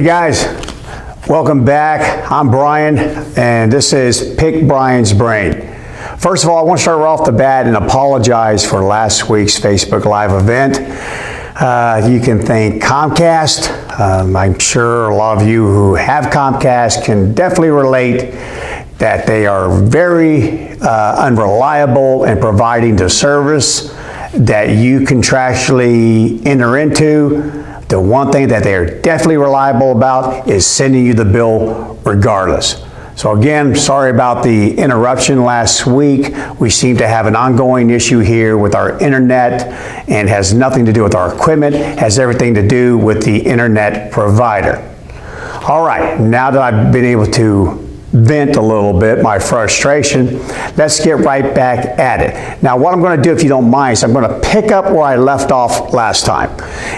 Hey guys, welcome back. I'm Bryan, and this is Pick Bryan's Brain. First of all, I want to start right off the bat and apologize for last week's Facebook Live event. You can thank Comcast. I'm sure a lot of you who have Comcast can definitely relate that they are very unreliable in providing the service that you contractually enter into. The one thing that they're definitely reliable about is sending you the bill regardless. So again, sorry about the interruption last week. We seem to have an ongoing issue here with our internet, and has nothing to do with our equipment, has everything to do with the internet provider. All right, now that I've been able to vent a little bit my frustration, let's get right back at it. Now what I'm going to do, if you don't mind, is I'm going to pick up where I left off last time.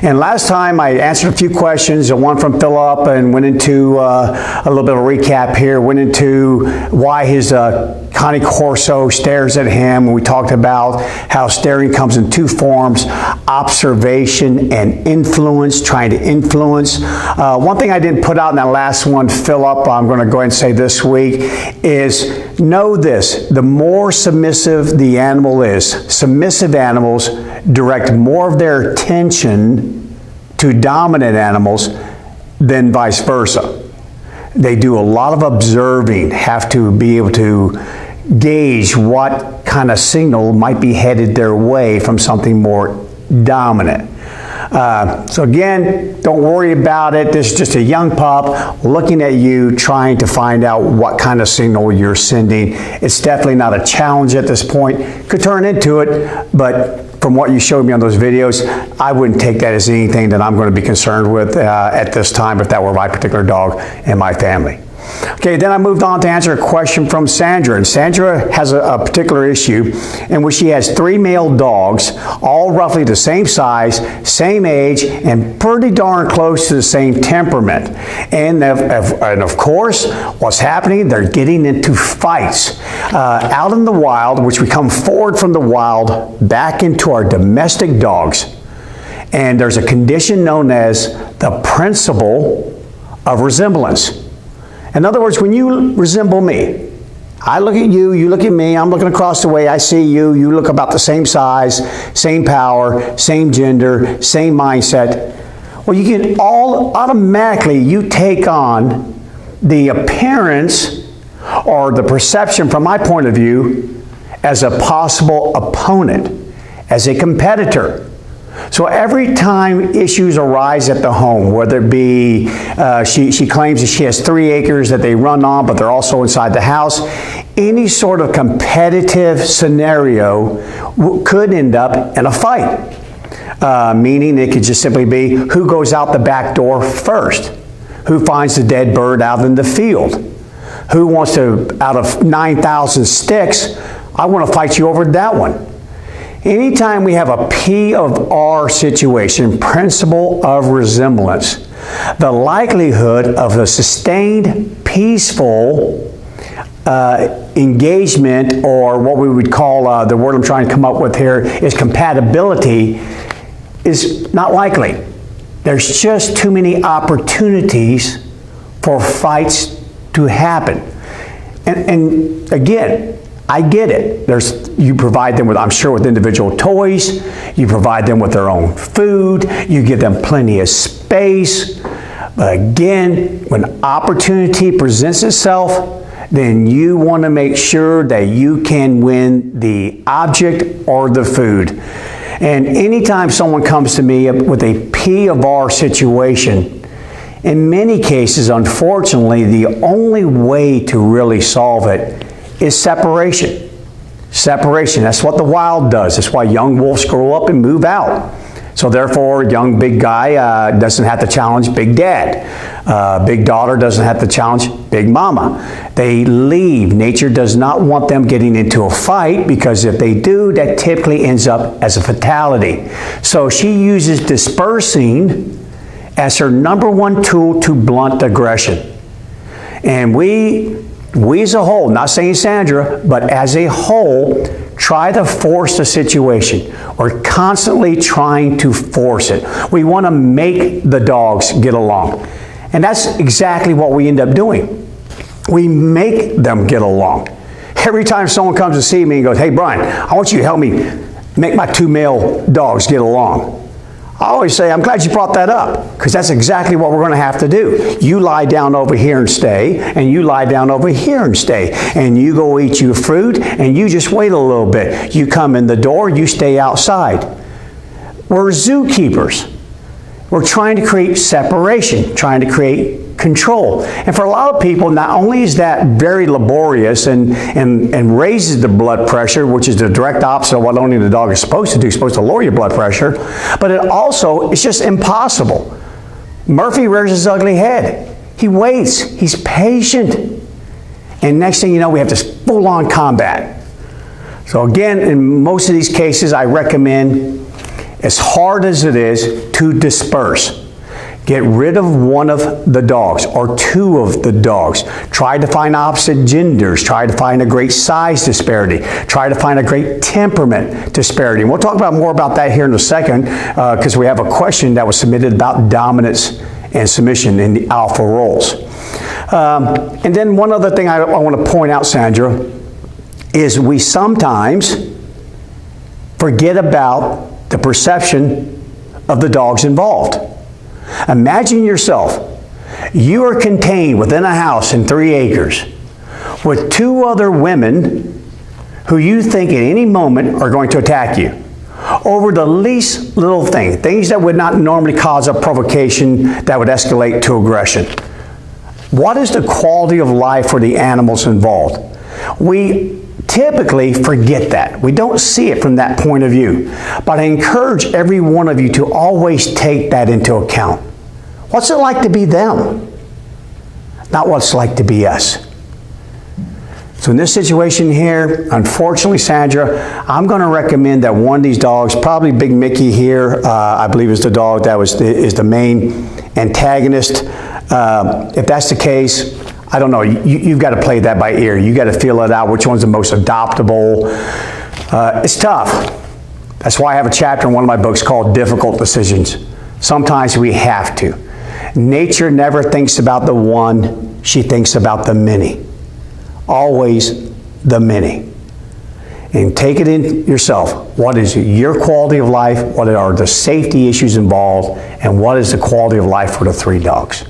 And last time I answered a few questions, one from Philip, and went into a little bit of a recap here, went into why his Cane Corso stares at him. We talked about how staring comes in two forms: observation and influence, trying to influence. One thing I didn't put out in that last one, Philip, I'm going to go ahead and say this week, is know this: the more submissive the animal is, submissive animals direct more of their attention to dominant animals than vice versa. They do a lot of observing, have to be able to gauge what kind of signal might be headed their way from something more dominant. So again, don't worry about it. This is just a young pup looking at you, trying to find out what kind of signal you're sending. It's definitely not a challenge at this point. Could turn into it, but from what you showed me on those videos, I wouldn't take that as anything that I'm going to be concerned with at this time if that were my particular dog and my family. Okay, then I moved on to answer a question from Sandra. And Sandra has a particular issue in which she has 3 male dogs, all roughly the same size, same age, and pretty darn close to the same temperament. And of course, what's happening? They're getting into fights out in the wild, which we come forward from the wild back into our domestic dogs. And there's a condition known as the principle of resemblance. In other words, when you resemble me, I look at you, you look at me, I'm looking across the way, I see you, you look about the same size, same power, same gender, same mindset. Well, you can all automatically, you take on the appearance or the perception from my point of view as a possible opponent, as a competitor. So every time issues arise at the home, whether it be she claims that she has 3 acres that they run on, but they're also inside the house, any sort of competitive scenario could end up in a fight. Meaning it could just simply be who goes out the back door first, who finds the dead bird out in the field, who wants to, out of 9,000 sticks, I want to fight you over that one. Anytime we have a P of R situation, principle of resemblance, the likelihood of a sustained, peaceful engagement, or what we would call, the word I'm trying to come up with here is compatibility, is not likely. There's just too many opportunities for fights to happen. And again, I get it. You provide them with, I'm sure, with individual toys. You provide them with their own food. You give them plenty of space. But again, when opportunity presents itself, then you want to make sure that you can win the object or the food. And anytime someone comes to me with a P of R situation, in many cases, unfortunately, the only way to really solve it is separation. Separation, that's what the wild does. That's why young wolves grow up and move out. So therefore, young big guy doesn't have to challenge big dad. Big daughter doesn't have to challenge big mama. They leave. Nature does not want them getting into a fight, because if they do, that typically ends up as a fatality. So she uses dispersing as her #1 tool to blunt aggression. And we as a whole, not saying Sandra, but as a whole, try to force the situation. We're constantly trying to force it. We want to make the dogs get along. And that's exactly what we end up doing. We make them get along. Every time someone comes to see me and goes, hey, Bryan, I want you to help me make my 2 male dogs get along. I always say, I'm glad you brought that up, because that's exactly what we're going to have to do. You lie down over here and stay, and you lie down over here and stay, and you go eat your fruit, and you just wait a little bit. You come in the door, you stay outside. We're zookeepers. We're trying to create separation, trying to create control. And for a lot of people, not only is that very laborious and raises the blood pressure, which is the direct opposite of what owning the dog is supposed to do, it's supposed to lower your blood pressure, but it also, it's just impossible. Murphy rears his ugly head. He waits. He's patient. And next thing you know, we have this full-on combat. So again, in most of these cases, I recommend, as hard as it is, to disperse. Get rid of one of the dogs or 2 of the dogs. Try to find opposite genders. Try to find a great size disparity. Try to find a great temperament disparity. And we'll talk about more about that here in a second, because we have a question that was submitted about dominance and submission in the alpha roles. And then one other thing I want to point out, Sandra, is we sometimes forget about the perception of the dogs involved. Imagine yourself, you are contained within a house in 3 acres with 2 other women who you think at any moment are going to attack you over the least little thing, things that would not normally cause a provocation that would escalate to aggression. What is the quality of life for the animals involved? We typically forget that. We don't see it from that point of view. But I encourage every one of you to always take that into account. What's it like to be them? Not what it's like to be us. So in this situation here, unfortunately, Sandra, I'm going to recommend that one of these dogs, probably Big Mickey here, I believe is the dog that is the main antagonist. If that's the case, I don't know, you've got to play that by ear. You've got to feel it out, which one's the most adoptable. It's tough. That's why I have a chapter in one of my books called Difficult Decisions. Sometimes we have to. Nature never thinks about the one, she thinks about the many. Always the many. And take it in yourself. What is your quality of life? What are the safety issues involved? And what is the quality of life for the 3 dogs?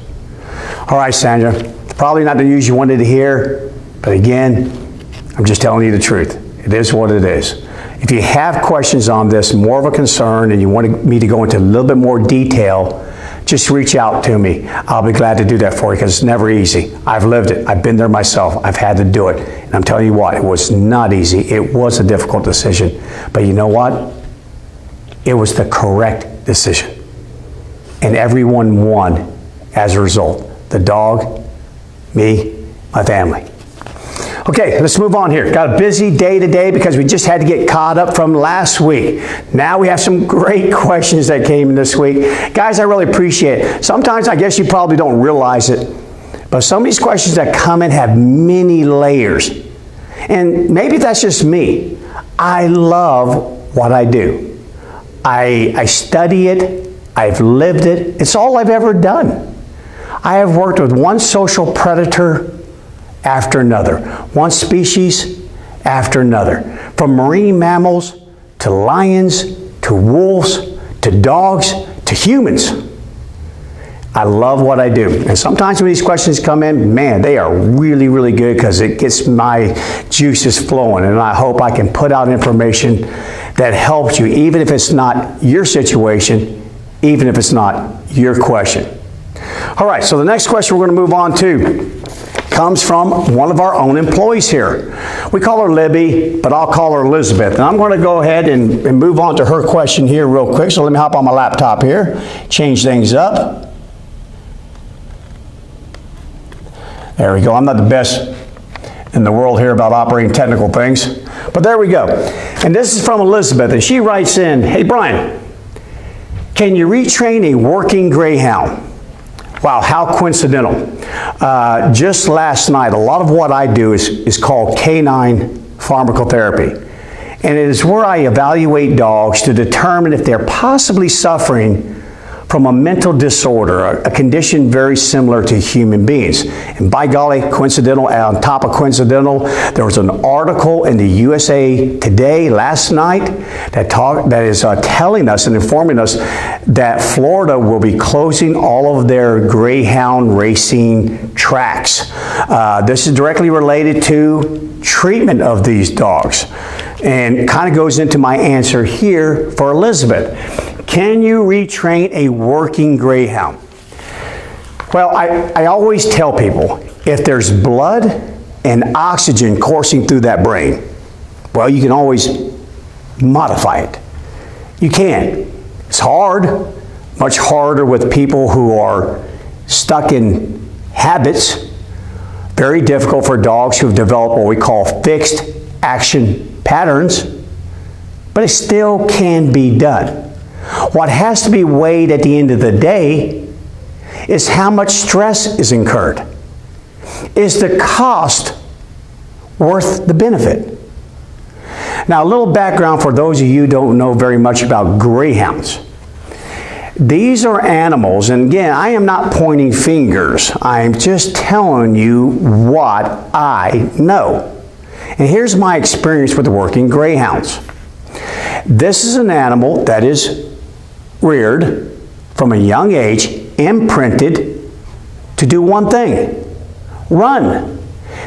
All right, Sandra. Probably not the news you wanted to hear, but again, I'm just telling you the truth. It is what it is. If you have questions on this, more of a concern, and you want me to go into a little bit more detail, just reach out to me. I'll be glad to do that for you, because it's never easy. I've lived it. I've been there myself. I've had to do it. And I'm telling you what, it was not easy. It was a difficult decision. But you know what? It was the correct decision. And everyone won as a result. The dog, me, my family. Okay, let's move on here. Got a busy day today because we just had to get caught up from last week. Now we have some great questions that came in this week. Guys, I really appreciate it. Sometimes I guess you probably don't realize it, but some of these questions that come in have many layers. And maybe that's just me. I love what I do. I study it. I've lived it. It's all I've ever done. I have worked with one social predator after another, one species after another, from marine mammals to lions to wolves to dogs to humans. I love what I do. And sometimes when these questions come in, man, they are really, really good, because it gets my juices flowing, and I hope I can put out information that helps you, even if it's not your situation, even if it's not your question. All right, so the next question we're going to move on to comes from one of our own employees here. We call her Libby, but I'll call her Elizabeth. And I'm going to go ahead and move on to her question here real quick. So let me hop on my laptop here, change things up. There we go. I'm not the best in the world here about operating technical things, but there we go. And this is from Elizabeth, and she writes in, hey Bryan, can you retrain a working greyhound? Wow, how coincidental. Just last night, a lot of what I do is called canine pharmacotherapy. And it is where I evaluate dogs to determine if they're possibly suffering from a mental disorder, a condition very similar to human beings. And by golly, coincidental, on top of coincidental, there was an article in the USA Today last night that is telling us and informing us that Florida will be closing all of their greyhound racing tracks. This is directly related to treatment of these dogs, and kind of goes into my answer here for Elizabeth. Can you retrain a working greyhound? Well, I always tell people, if there's blood and oxygen coursing through that brain, well, you can always modify it. You can. It's hard, much harder with people who are stuck in habits. Very difficult for dogs who have developed what we call fixed action patterns, but it still can be done. What has to be weighed at the end of the day is how much stress is incurred. Is the cost worth the benefit? Now, a little background for those of you who don't know very much about greyhounds. These are animals, and again, I am not pointing fingers. I'm just telling you what I know. And here's my experience with working greyhounds. This is an animal that is reared from a young age, imprinted to do one thing: run.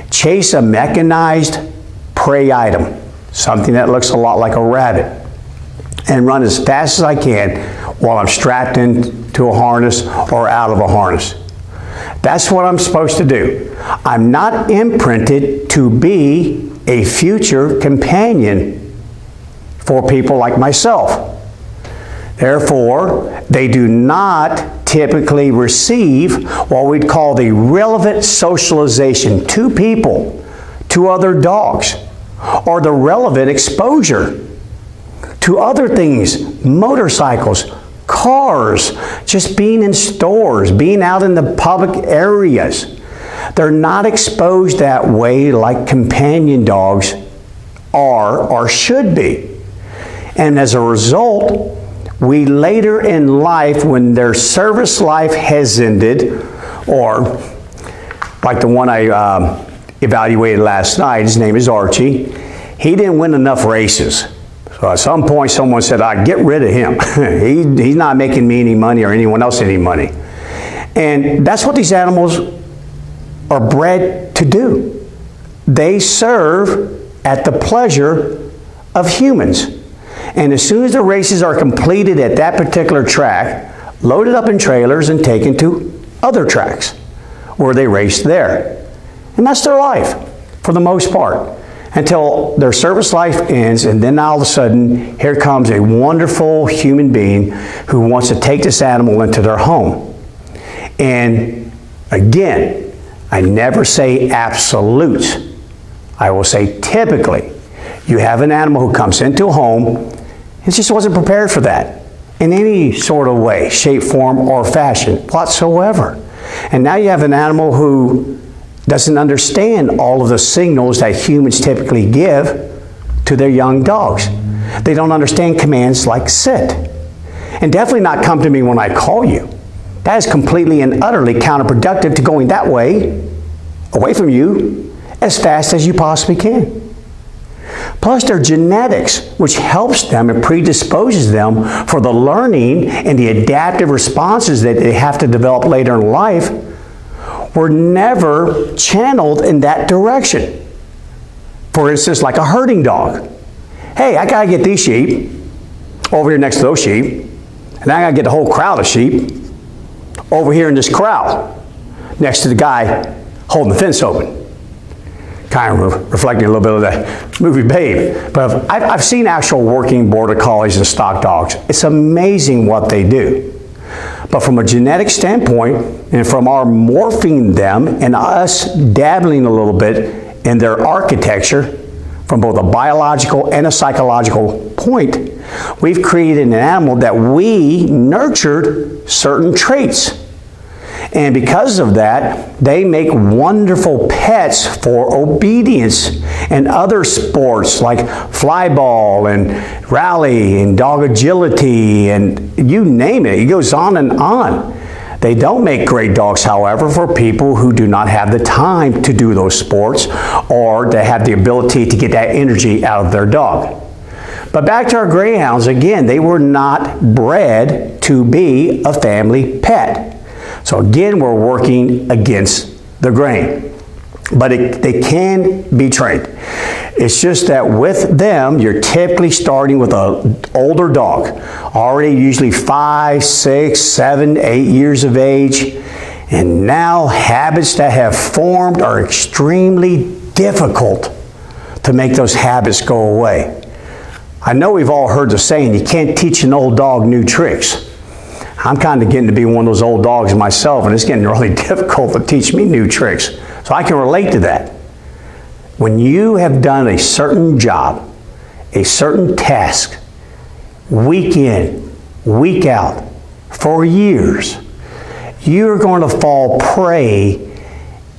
Chase a mechanized prey item, something that looks a lot like a rabbit, and run as fast as I can while I'm strapped into a harness or out of a harness. That's what I'm supposed to do. I'm not imprinted to be a future companion for people like myself. Therefore, they do not typically receive what we'd call the relevant socialization to people, to other dogs, or the relevant exposure to other things, motorcycles, cars, just being in stores, being out in the public areas. They're not exposed that way like companion dogs are or should be. And as a result, we later in life, when their service life has ended, or like the one I evaluated last night, his name is Archie, he didn't win enough races. So at some point someone said, get rid of him. He's not making me any money or anyone else any money. And that's what these animals are bred to do. They serve at the pleasure of humans. And as soon as the races are completed at that particular track, loaded up in trailers and taken to other tracks where they race there. And that's their life for the most part, until their service life ends, and then all of a sudden here comes a wonderful human being who wants to take this animal into their home. And again, I never say absolutes. I will say typically you have an animal who comes into a home and just wasn't prepared for that in any sort of way, shape, form, or fashion whatsoever. And now you have an animal who doesn't understand all of the signals that humans typically give to their young dogs. They don't understand commands like sit. And definitely not come to me when I call you. That is completely and utterly counterproductive to going that way, away from you, as fast as you possibly can. Plus their genetics, which helps them and predisposes them for the learning and the adaptive responses that they have to develop later in life, were never channeled in that direction. For instance, like a herding dog. Hey, I gotta get these sheep over here next to those sheep, and I gotta get the whole crowd of sheep over here in this corral next to the guy holding the fence open. Kind of reflecting a little bit of that movie Babe. But I've seen actual working border collies and stock dogs. It's amazing what they do. But from a genetic standpoint, and from our morphing them and us dabbling a little bit in their architecture, from both a biological and a psychological point, we've created an animal that we nurtured certain traits. And because of that, they make wonderful pets for obedience and other sports like fly ball and rally and dog agility and you name it. It goes on and on. They don't make great dogs, however, for people who do not have the time to do those sports or to have the ability to get that energy out of their dog. But back to our greyhounds, again, they were not bred to be a family pet. So again, we're working against the grain. But they can be trained. It's just that with them, you're typically starting with an older dog, already usually 5, 6, 7, 8 years of age. And now habits that have formed are extremely difficult to make those habits go away. I know we've all heard the saying, you can't teach an old dog new tricks. I'm kind of getting to be one of those old dogs myself, and it's getting really difficult to teach me new tricks. So I can relate to that. When you have done a certain job, a certain task, week in, week out, for years, you're going to fall prey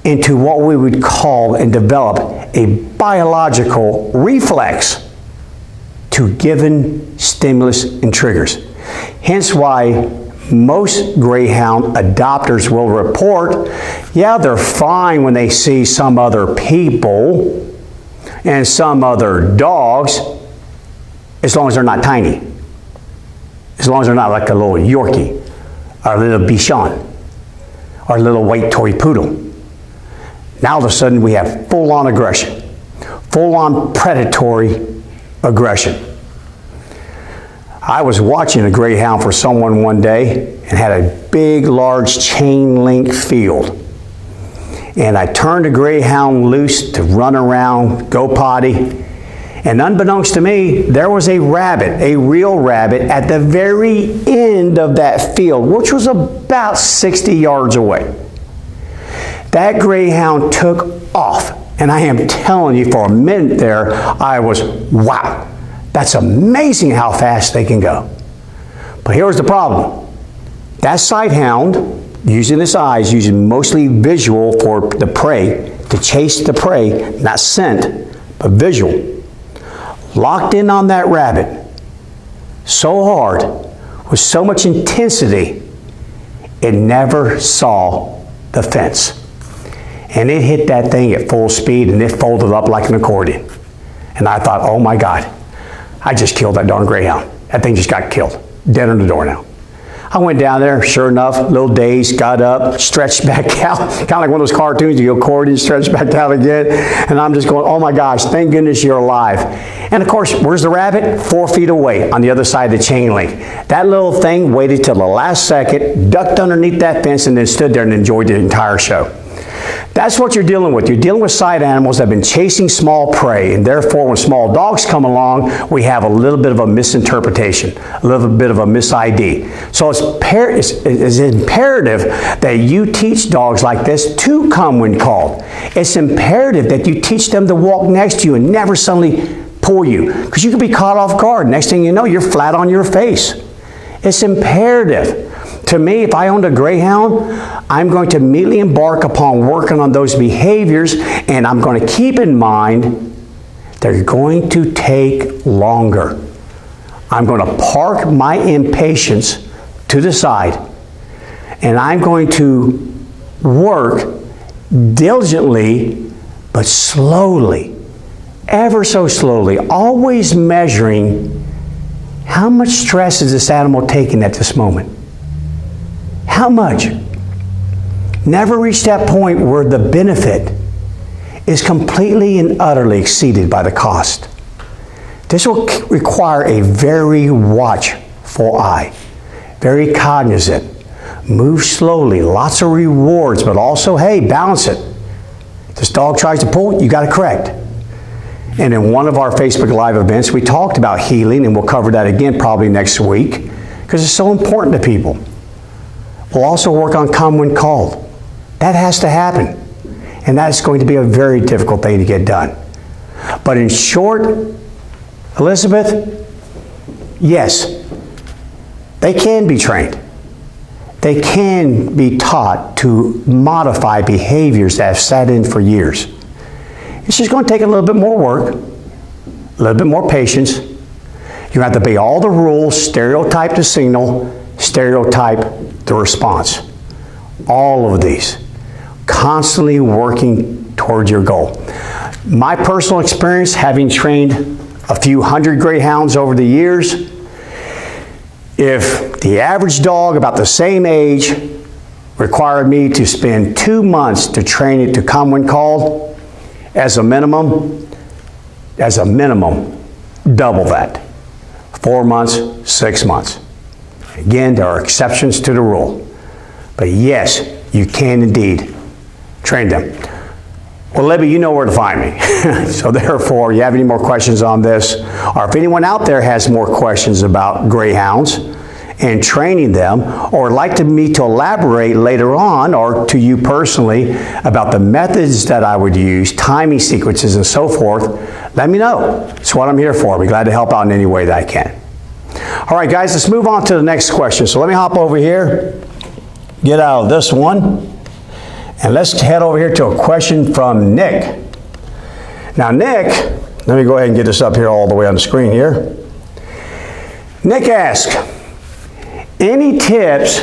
into what we would call and develop a biological reflex to given stimulus and triggers. Hence why most greyhound adopters will report, yeah, they're fine when they see some other people and some other dogs, as long as they're not tiny. As long as they're not like a little Yorkie, or a little Bichon, or a little white toy poodle. Now all of a sudden we have full-on aggression, full-on predatory aggression. I was watching a greyhound for someone one day and had a big, large chain link field. And I turned the greyhound loose to run around, go potty. And unbeknownst to me, there was a rabbit, a real rabbit, at the very end of that field, which was about 60 yards away. That greyhound took off. And I am telling you, for a minute there, I was, wow. That's amazing how fast they can go. But here's the problem. That sight hound, using its eyes, using mostly visual for the prey, to chase the prey, not scent, but visual, locked in on that rabbit so hard, with so much intensity, it never saw the fence. And it hit that thing at full speed and it folded up like an accordion. And I thought, oh my God. I just killed that darn greyhound. That thing just got killed. Dead on the door now. I went down there, sure enough, a little dazed, got up, stretched back out, kind of like one of those cartoons, you go accordion, stretch back out again, and I'm just going, oh my gosh, thank goodness you're alive. And of course, where's the rabbit? 4 feet away on the other side of the chain link. That little thing waited till the last second, ducked underneath that fence, and then stood there and enjoyed the entire show. That's what you're dealing with. You're dealing with side animals that have been chasing small prey, and therefore when small dogs come along, we have a little bit of a misinterpretation, a little bit of a mis-ID. So it's imperative that you teach dogs like this to come when called. It's imperative that you teach them to walk next to you and never suddenly pull you, because you could be caught off guard. Next thing you know, you're flat on your face. It's imperative. To me, if I owned a greyhound, I'm going to immediately embark upon working on those behaviors, and I'm going to keep in mind they're going to take longer. I'm going to park my impatience to the side, and I'm going to work diligently, but slowly, ever so slowly, always measuring how much stress is this animal taking at this moment. How much? Never reach that point where the benefit is completely and utterly exceeded by the cost. This will require a very watchful eye, very cognizant. Move slowly, lots of rewards, but also, hey, balance it. If this dog tries to pull, you got to correct. And in one of our Facebook Live events, we talked about healing, and we'll cover that again probably next week, because it's so important to people. We'll also work on come when called. That has to happen. And that's going to be a very difficult thing to get done. But in short, Elizabeth, yes, they can be trained. they can be taught to modify behaviors that have sat in for years. It's just going to take a little bit more work, a little bit more patience. You have to obey all the rules, stereotype the signal, stereotype the response. All of these. Constantly working towards your goal. My personal experience, having trained a few hundred greyhounds over the years, if the average dog about the same age required me to spend 2 months to train it to come when called, as a minimum, double that. 4 months, 6 months. Again, there are exceptions to the rule. But yes, you can indeed train them. Well, Libby, you know where to find me. So therefore, you have any more questions on this, or if anyone out there has more questions about greyhounds and training them, or would like me to elaborate later on, or to you personally, about the methods that I would use, timing sequences and so forth, let me know. It's what I'm here for. I'll be glad to help out in any way that I can. All right, guys, let's move on to the next question. So let me hop over here, get out of this one, and let's head over here to a question from Nick. Now, Nick, let me go ahead and get this up here all the way on the screen here. Nick asks, any tips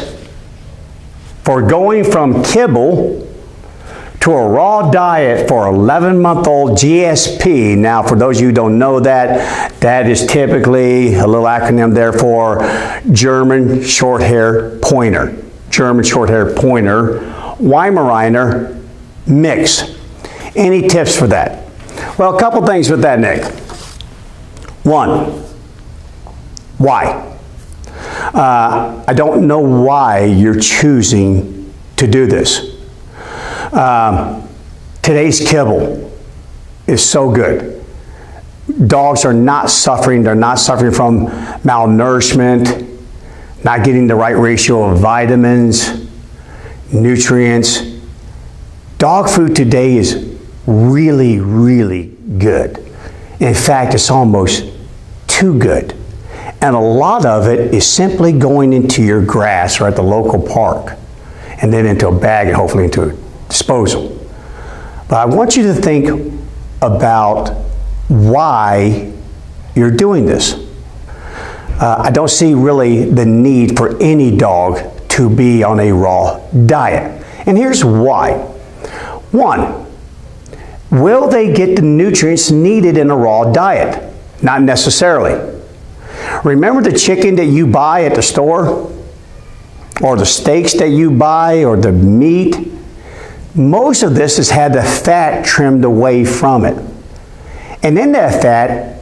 for going from kibble to a raw diet for 11-month-old GSP? Now, for those of you who don't know that, that is typically a little acronym there for German Short-Haired Pointer. German Short-Haired Pointer, Weimaraner mix. Any tips for that? Well, a couple things with that, Nick. One, why? I don't know why you're choosing to do this. Today's kibble is so good. Dogs are not suffering. They're not suffering from malnourishment, not getting the right ratio of vitamins, nutrients. Dog food today is really, really good. In fact, it's almost too good. And a lot of it is simply going into your grass or at the local park, and then into a bag and hopefully into a disposal. But I want you to think about why you're doing this. I don't see really the need for any dog to be on a raw diet. And here's why. One, will they get the nutrients needed in a raw diet? Not necessarily. Remember the chicken that you buy at the store? Or the steaks that you buy, or the meat? Most of this has had the fat trimmed away from it. And in that fat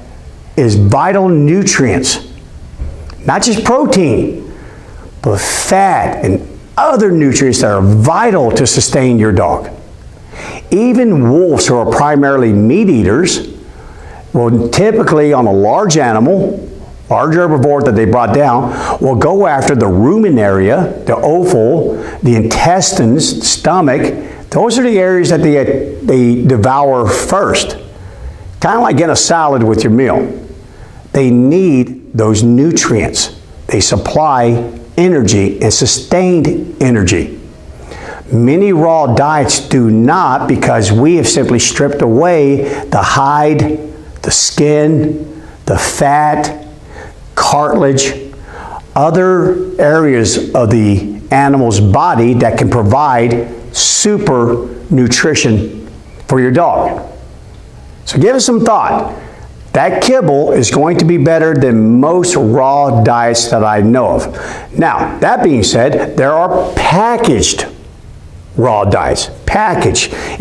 is vital nutrients. Not just protein, but fat and other nutrients that are vital to sustain your dog. Even wolves, who are primarily meat eaters, will typically, on a large animal, large herbivore that they brought down, will go after the rumen area, the offal, the intestines, the stomach. Those are the areas that they devour first. Kind of like getting a salad with your meal. They need those nutrients. They supply energy and sustained energy. Many raw diets do not, because we have simply stripped away the hide, the skin, the fat, cartilage, other areas of the animal's body that can provide super nutrition for your dog. So give it some thought. That kibble is going to be better than most raw diets that I know of. Now, that being said, there are packaged raw diets,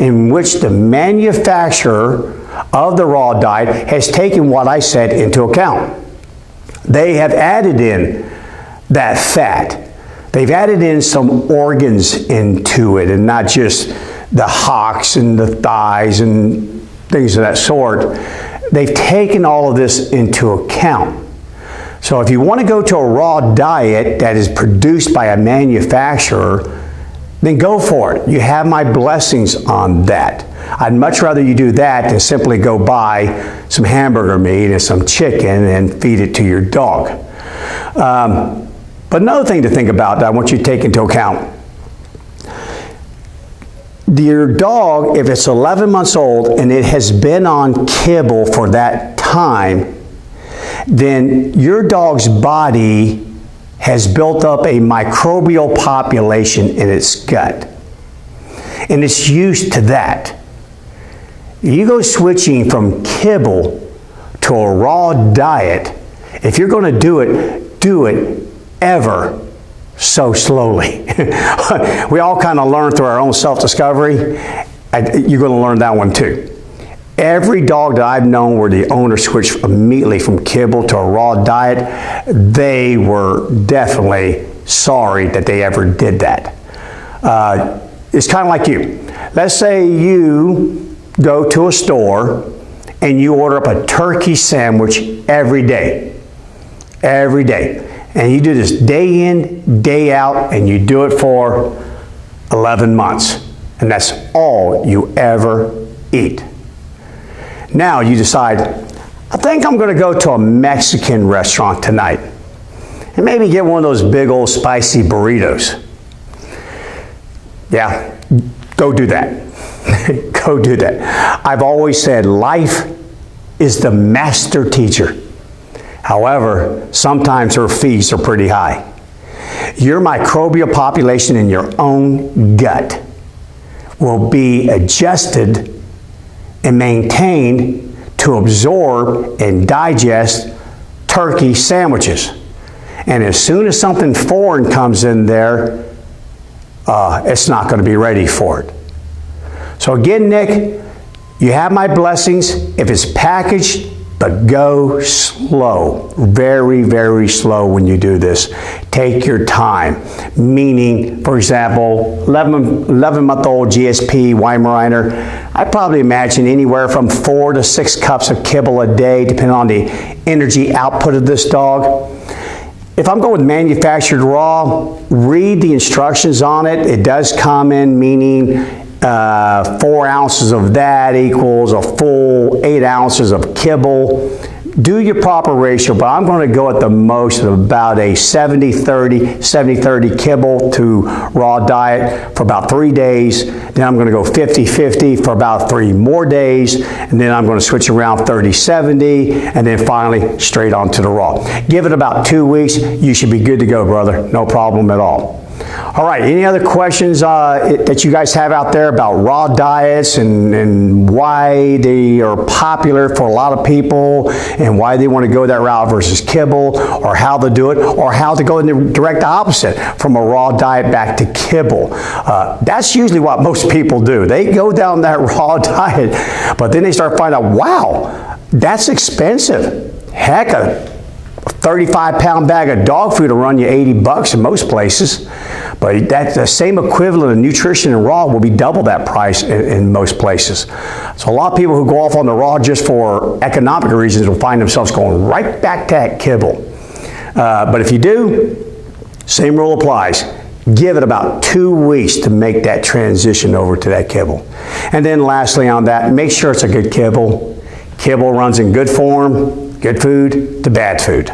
in which the manufacturer of the raw diet has taken what I said into account. They have added in that fat. They've added in some organs into it, and not just the hocks and the thighs and things of that sort. They've taken all of this into account. So if you want to go to a raw diet that is produced by a manufacturer, then go for it. You have my blessings on that. I'd much rather you do that than simply go buy some hamburger meat and some chicken and feed it to your dog. But another thing to think about that I want you to take into account. Your dog, if it's 11 months old and it has been on kibble for that time, then your dog's body has built up a microbial population in its gut. And it's used to that. You go switching from kibble to a raw diet, if you're going to do it ever so slowly. We all kind of learn through our own self-discovery. You're going to learn that one too. Every dog that I've known where the owner switched immediately from kibble to a raw diet, they were definitely sorry that they ever did that. It's kind of like you. Let's say you go to a store and you order up a turkey sandwich every day. Every day. And you do this day in, day out, and you do it for 11 months. And that's all you ever eat. Now you decide, I think I'm going to go to a Mexican restaurant tonight and maybe get one of those big old spicy burritos. Yeah, go do that. Go do that. I've always said life is the master teacher. However, sometimes her fees are pretty high. Your microbial population in your own gut will be adjusted and maintained to absorb and digest turkey sandwiches. And as soon as something foreign comes in there, it's not going to be ready for it. So again, Nick, you have my blessings if it's packaged, but go slow, very, very slow when you do this. Take your time, meaning, for example, 11-month-old GSP Weimaraner, I probably imagine anywhere from 4 to 6 cups of kibble a day, depending on the energy output of this dog. If I'm going with manufactured raw, read the instructions on it. It does come in, meaning 4 ounces of that equals a full 8 ounces of kibble. Do your proper ratio, but I'm going to go at the most of about a 70-30, 70-30 kibble to raw diet for about 3 days. Then I'm going to go 50-50 for about 3 more days. And then I'm going to switch around 30-70 and then finally straight on to the raw. Give it about 2 weeks. You should be good to go, brother. No problem at all. All right, any other questions that you guys have out there about raw diets and why they are popular for a lot of people and why they want to go that route versus kibble, or how to do it, or how to go in the direct opposite from a raw diet back to kibble? That's usually what most people do. They go down that raw diet, but then they start finding out, wow, that's expensive. Heck, a 35-pound bag of dog food will run you $80 in most places, but that's the same equivalent of nutrition and raw will be double that price in most places. So a lot of people who go off on the raw just for economic reasons will find themselves going right back to that kibble. But if you do, same rule applies. Give it about 2 weeks to make that transition over to that kibble. And then lastly on that, make sure it's a good kibble. Kibble runs in good form, good food to bad food.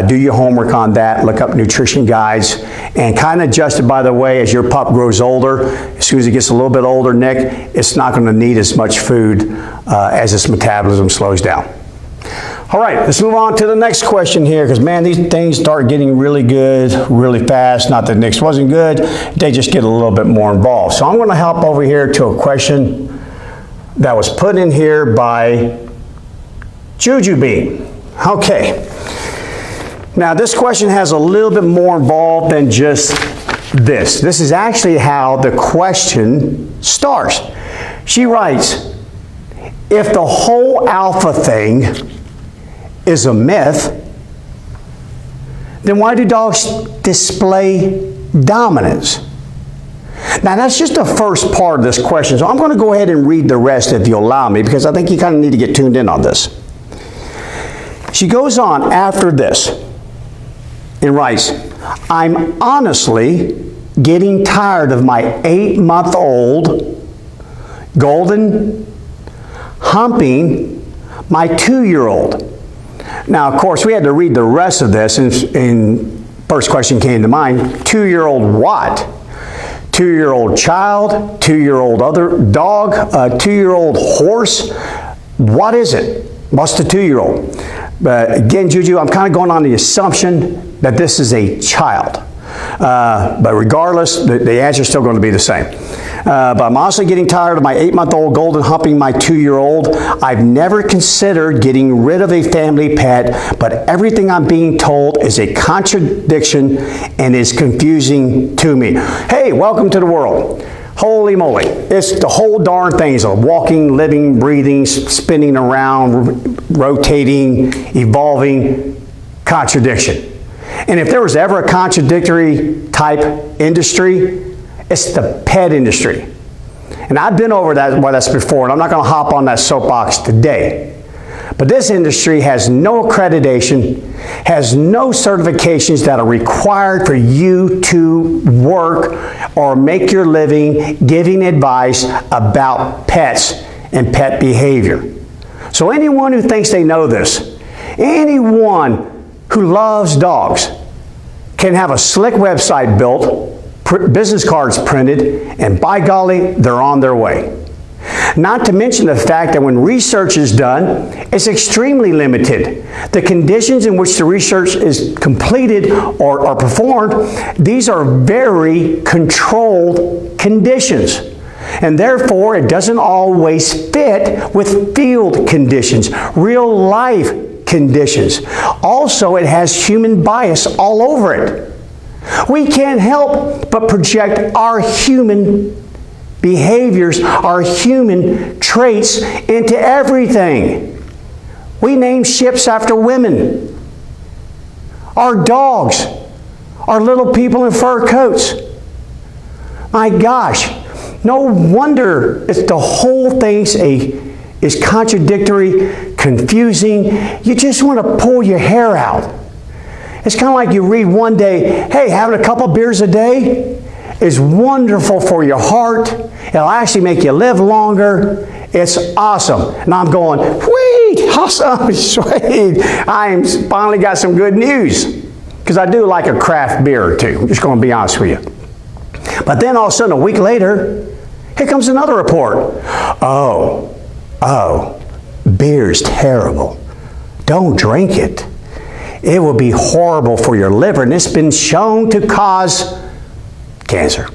Do your homework on that, look up nutrition guides, and kind of adjust it, by the way, as your pup grows older. As soon as it gets a little bit older, Nick, it's not going to need as much food as its metabolism slows down. All right, let's move on to the next question here, because man, these things start getting really good really fast. Not that Nick's wasn't good, they just get a little bit more involved. So I'm going to hop over here to a question that was put in here by Juju Bean. Okay. Now this question has a little bit more involved than just this. This is actually how the question starts. She writes, if the whole alpha thing is a myth, then why do dogs display dominance? Now that's just the first part of this question, so I'm going to go ahead and read the rest if you'll allow me, because I think you kind of need to get tuned in on this. She goes on after this and writes, I'm honestly getting tired of my 8-month-old golden humping my 2-year-old. Now, of course, we had to read the rest of this in First question came to mind, 2-year-old what? 2-year-old child, 2-year-old other dog, 2-year-old horse. What is it? What's the 2-year-old? But again, Juju, I'm kind of going on the assumption that this is a child. But regardless, the answer is still going to be the same. But I'm honestly getting tired of my 8-month-old golden humping my 2-year-old. I've never considered getting rid of a family pet, but everything I'm being told is a contradiction and is confusing to me. Hey, welcome to the world. Holy moly. It's the whole darn thing is a walking, living, breathing, spinning around, rotating, evolving contradiction. And if there was ever a contradictory type industry, it's the pet industry. And I've been over that's before, and I'm not going to hop on that soapbox today. But this industry has no accreditation, has no certifications that are required for you to work or make your living giving advice about pets and pet behavior. So anyone who thinks they know this, anyone who loves dogs can have a slick website built, business cards printed, and by golly, they're on their way. Not to mention the fact that when research is done, it's extremely limited. The conditions in which the research is completed or performed, these are very controlled conditions. And therefore, it doesn't always fit with field conditions, real life conditions. Also, it has human bias all over it. We can't help but project our human behaviors, our human traits into everything. We name ships after women. Our dogs are little people in fur coats. My gosh, no wonder the whole thing is contradictory, confusing. You just want to pull your hair out. It's kind of like you read one day, hey, having a couple beers a day is wonderful for your heart. It'll actually make you live longer. It's awesome. And I'm going, sweet, awesome, sweet. I finally got some good news. Because I do like a craft beer or two. I'm just going to be honest with you. But then all of a sudden, a week later, here comes another report. Oh, beer's terrible. Don't drink it. It will be horrible for your liver, and it's been shown to cause cancer.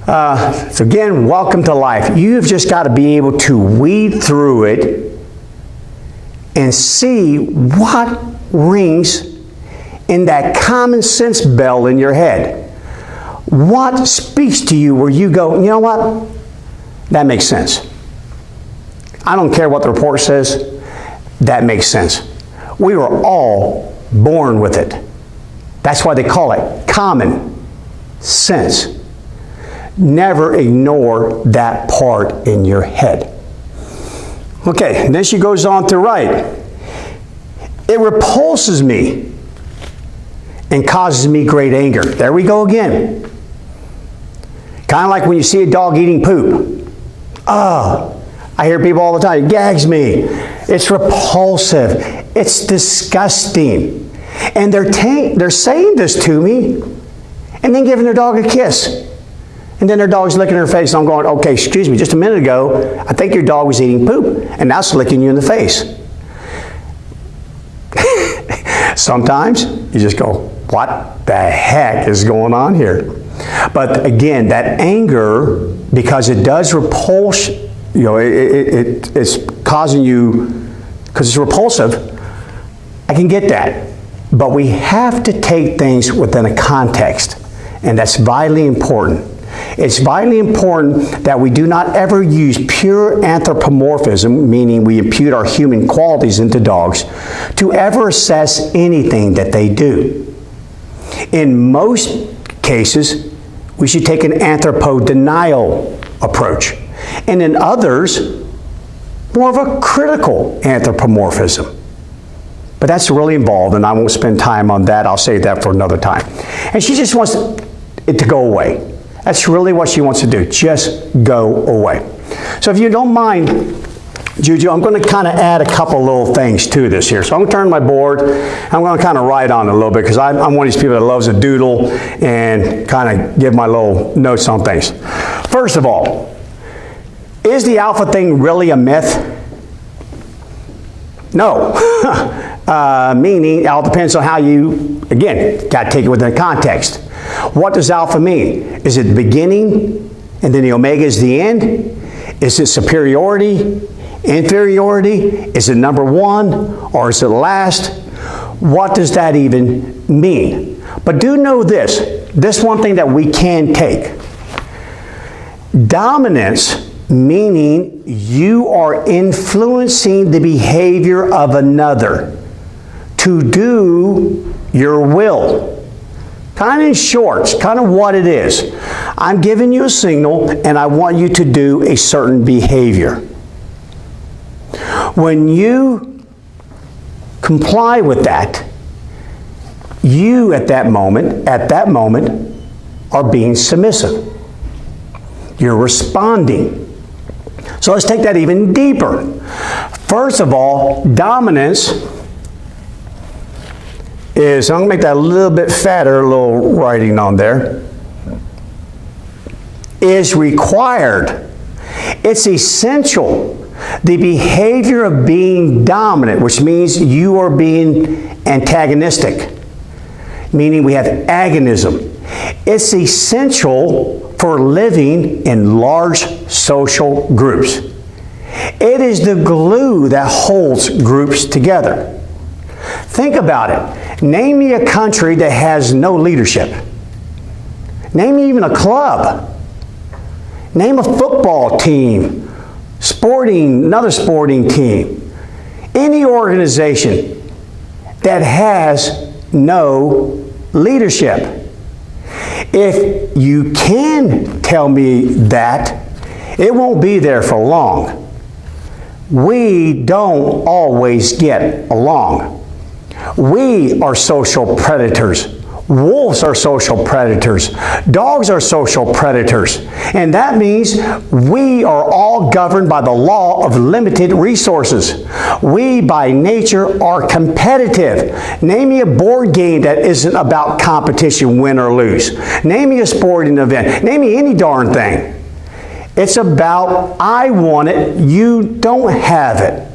So again, welcome to life. You've just got to be able to weed through it and see what rings in that common sense bell in your head. What speaks to you where you go, you know what? That makes sense. I don't care what the report says. That makes sense. We were all born with it. That's why they call it common sense. Never ignore that part in your head. Okay, and then she goes on to write, it repulses me and causes me great anger. There we go again. Kind of like when you see a dog eating poop. I hear people all the time, it gags me. It's repulsive. It's disgusting. And they're saying this to me and then giving their dog a kiss. And then their dog's licking her face. And I'm going, okay, excuse me, just a minute ago, I think your dog was eating poop. And now it's licking you in the face. Sometimes you just go, what the heck is going on here? But again, that anger, because it does repulse, it's causing you, because it's repulsive, I can get that. But we have to take things within a context, and that's vitally important. It's vitally important that we do not ever use pure anthropomorphism, meaning we impute our human qualities into dogs, to ever assess anything that they do. In most cases, we should take an anthropo-denial approach. And in others, more of a critical anthropomorphism. But that's really involved, and I won't spend time on that. I'll save that for another time. And she just wants it to go away. That's really what she wants to do. Just go away. So if you don't mind Juju, I'm going to kind of add a couple little things to this here. So I'm going to turn my board. I'm going to kind of write on it a little bit because I'm one of these people that loves to doodle and kind of give my little notes on things. First of all, is the alpha thing really a myth? No. Meaning, it all depends on how you, again, got to take it within context. What does alpha mean? Is it the beginning and then the omega is the end? Is it superiority, inferiority? Is it number one or is it last? What does that even mean? But do know this one thing that we can take. Dominance, meaning you are influencing the behavior of another to do your will. Kind of in short, kind of what it is. I'm giving you a signal and I want you to do a certain behavior. When you comply with that, you at that moment are being submissive. You're responding. So let's take that even deeper. First of all, dominance is, I'm going to make that a little bit fatter, a little writing on there, is required. It's essential. The behavior of being dominant, which means you are being antagonistic, meaning we have agonism. It's essential for living in large social groups. It is the glue that holds groups together. Think about it. Name me a country that has no leadership. Name me even a club. Name a football team, another sporting team. Any organization that has no leadership. If you can tell me that, it won't be there for long. We don't always get along. We are social predators. Wolves are social predators. Dogs are social predators. And that means we are all governed by the law of limited resources. We, by nature, are competitive. Name me a board game that isn't about competition, win or lose. Name me a sporting event. Name me any darn thing. It's about, I want it, you don't have it.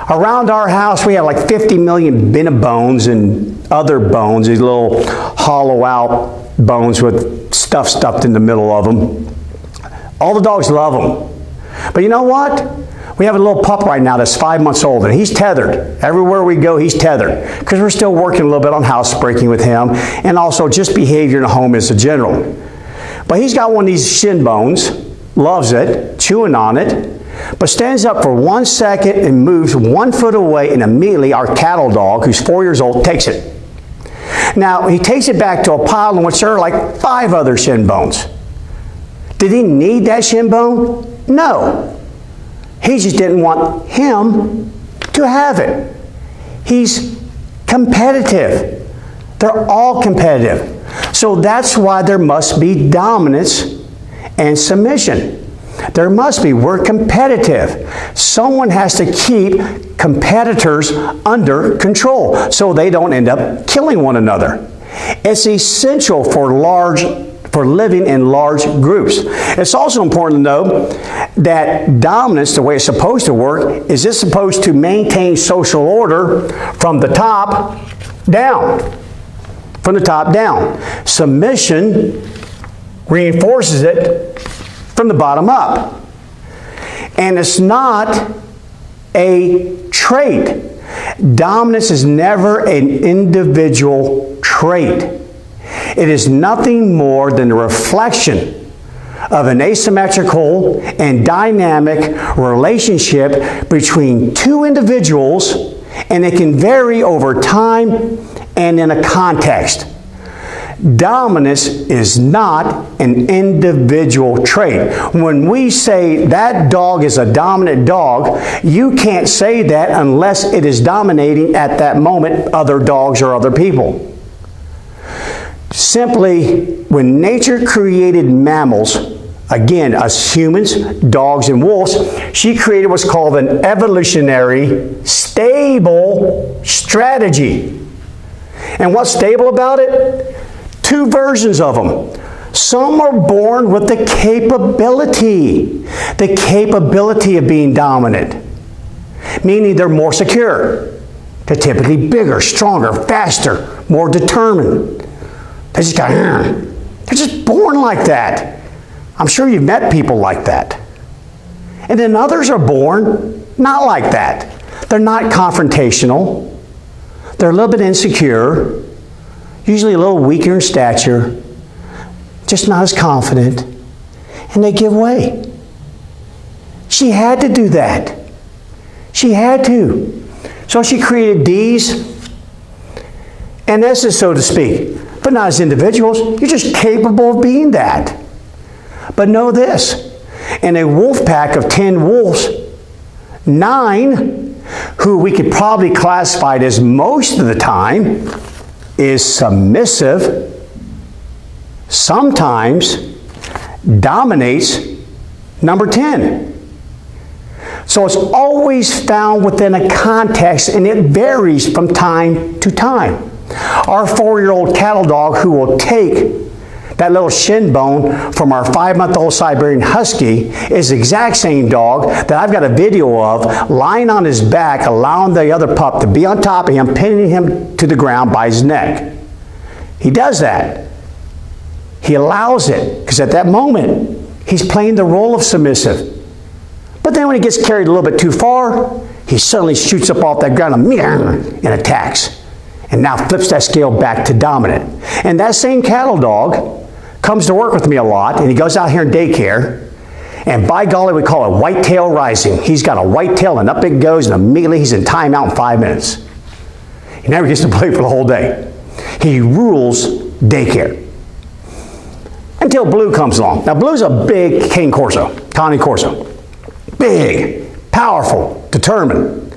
Around our house, we have like 50 million bin bones and other bones, these little hollow out bones with stuff stuffed in the middle of them. All the dogs love them. But you know what? We have a little pup right now that's 5 months old, and he's tethered. Everywhere we go, he's tethered. Because we're still working a little bit on housebreaking with him, and also just behavior in the home as a general. But he's got one of these shin bones, loves it, chewing on it, but stands up for 1 second and moves 1 foot away, and immediately our cattle dog, who's 4 years old, takes it. Now, he takes it back to a pile in which there are like 5 other shin bones. Did he need that shin bone? No. He just didn't want him to have it. He's competitive. They're all competitive. So that's why there must be dominance and submission. There must be. We're competitive. Someone has to keep competitors under control so they don't end up killing one another. It's essential for living in large groups. It's also important to know that dominance, the way it's supposed to work, is it's supposed to maintain social order from the top down. From the top down. Submission reinforces it from the bottom up. And it's not a trait. Dominance is never an individual trait. It is nothing more than a reflection of an asymmetrical and dynamic relationship between two individuals, and it can vary over time and in a context. Dominance is not an individual trait. When we say that dog is a dominant dog, you can't say that unless it is dominating at that moment other dogs or other people. Simply, when nature created mammals, again, us humans, dogs, and wolves, she created what's called an evolutionary stable strategy. And what's stable about it? Two versions of them. Some are born with the capability of being dominant, meaning they're more secure. They're typically bigger, stronger, faster, more determined. They're just born like that. I'm sure you've met people like that. And then others are born not like that. They're not confrontational. They're a little bit insecure, usually a little weaker in stature, just not as confident, and they give way. She had to do that. She had to. So she created these and S's, so to speak, but not as individuals. You're just capable of being that. But know this, in a wolf pack of 10 wolves, 9, who we could probably classify as most of the time, is submissive, sometimes dominates number 10. So it's always found within a context, and it varies from time to time. Our 4-year-old cattle dog, who will take that little shin bone from our 5-month-old Siberian Husky, is the exact same dog that I've got a video of lying on his back, allowing the other pup to be on top of him, pinning him to the ground by his neck. He does that. He allows it, because at that moment, he's playing the role of submissive. But then when he gets carried a little bit too far, he suddenly shoots up off that ground and attacks. And now flips that scale back to dominant. And that same cattle dog comes to work with me a lot, and he goes out here in daycare, and by golly, we call it white tail rising. He's got a white tail, and up it goes, and immediately he's in timeout in 5 minutes. He never gets to play for the whole day. He rules daycare. Until Blue comes along. Now, Blue's a big Cane Corso. Big, powerful, determined.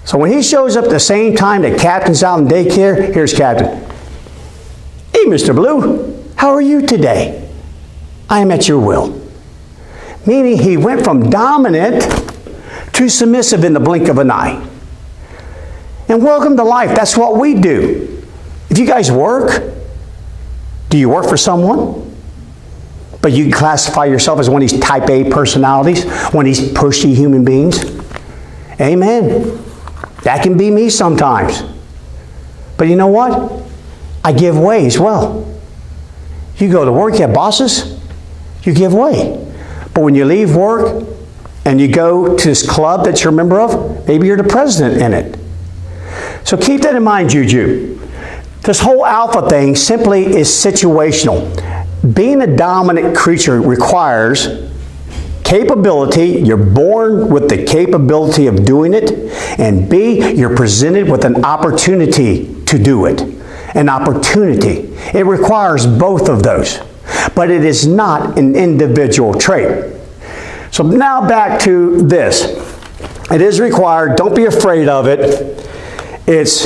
So when he shows up at the same time that Captain's out in daycare, here's Captain. Hey, Mr. Blue, how are you today? I am at your will. Meaning he went from dominant to submissive in the blink of an eye. And welcome to life. That's what we do. If you guys work, do you work for someone? But you can classify yourself as one of these type A personalities, one of these pushy human beings. Amen. That can be me sometimes. But you know what? I give way as well. You go to work, you have bosses, you give way. But when you leave work and you go to this club that you're a member of, maybe you're the president in it. So keep that in mind, Juju. This whole alpha thing simply is situational. Being a dominant creature requires capability. You're born with the capability of doing it. And B, you're presented with an opportunity to do it. An opportunity. It requires both of those. But it is not an individual trait. So now back to this. It is required. Don't be afraid of it. It's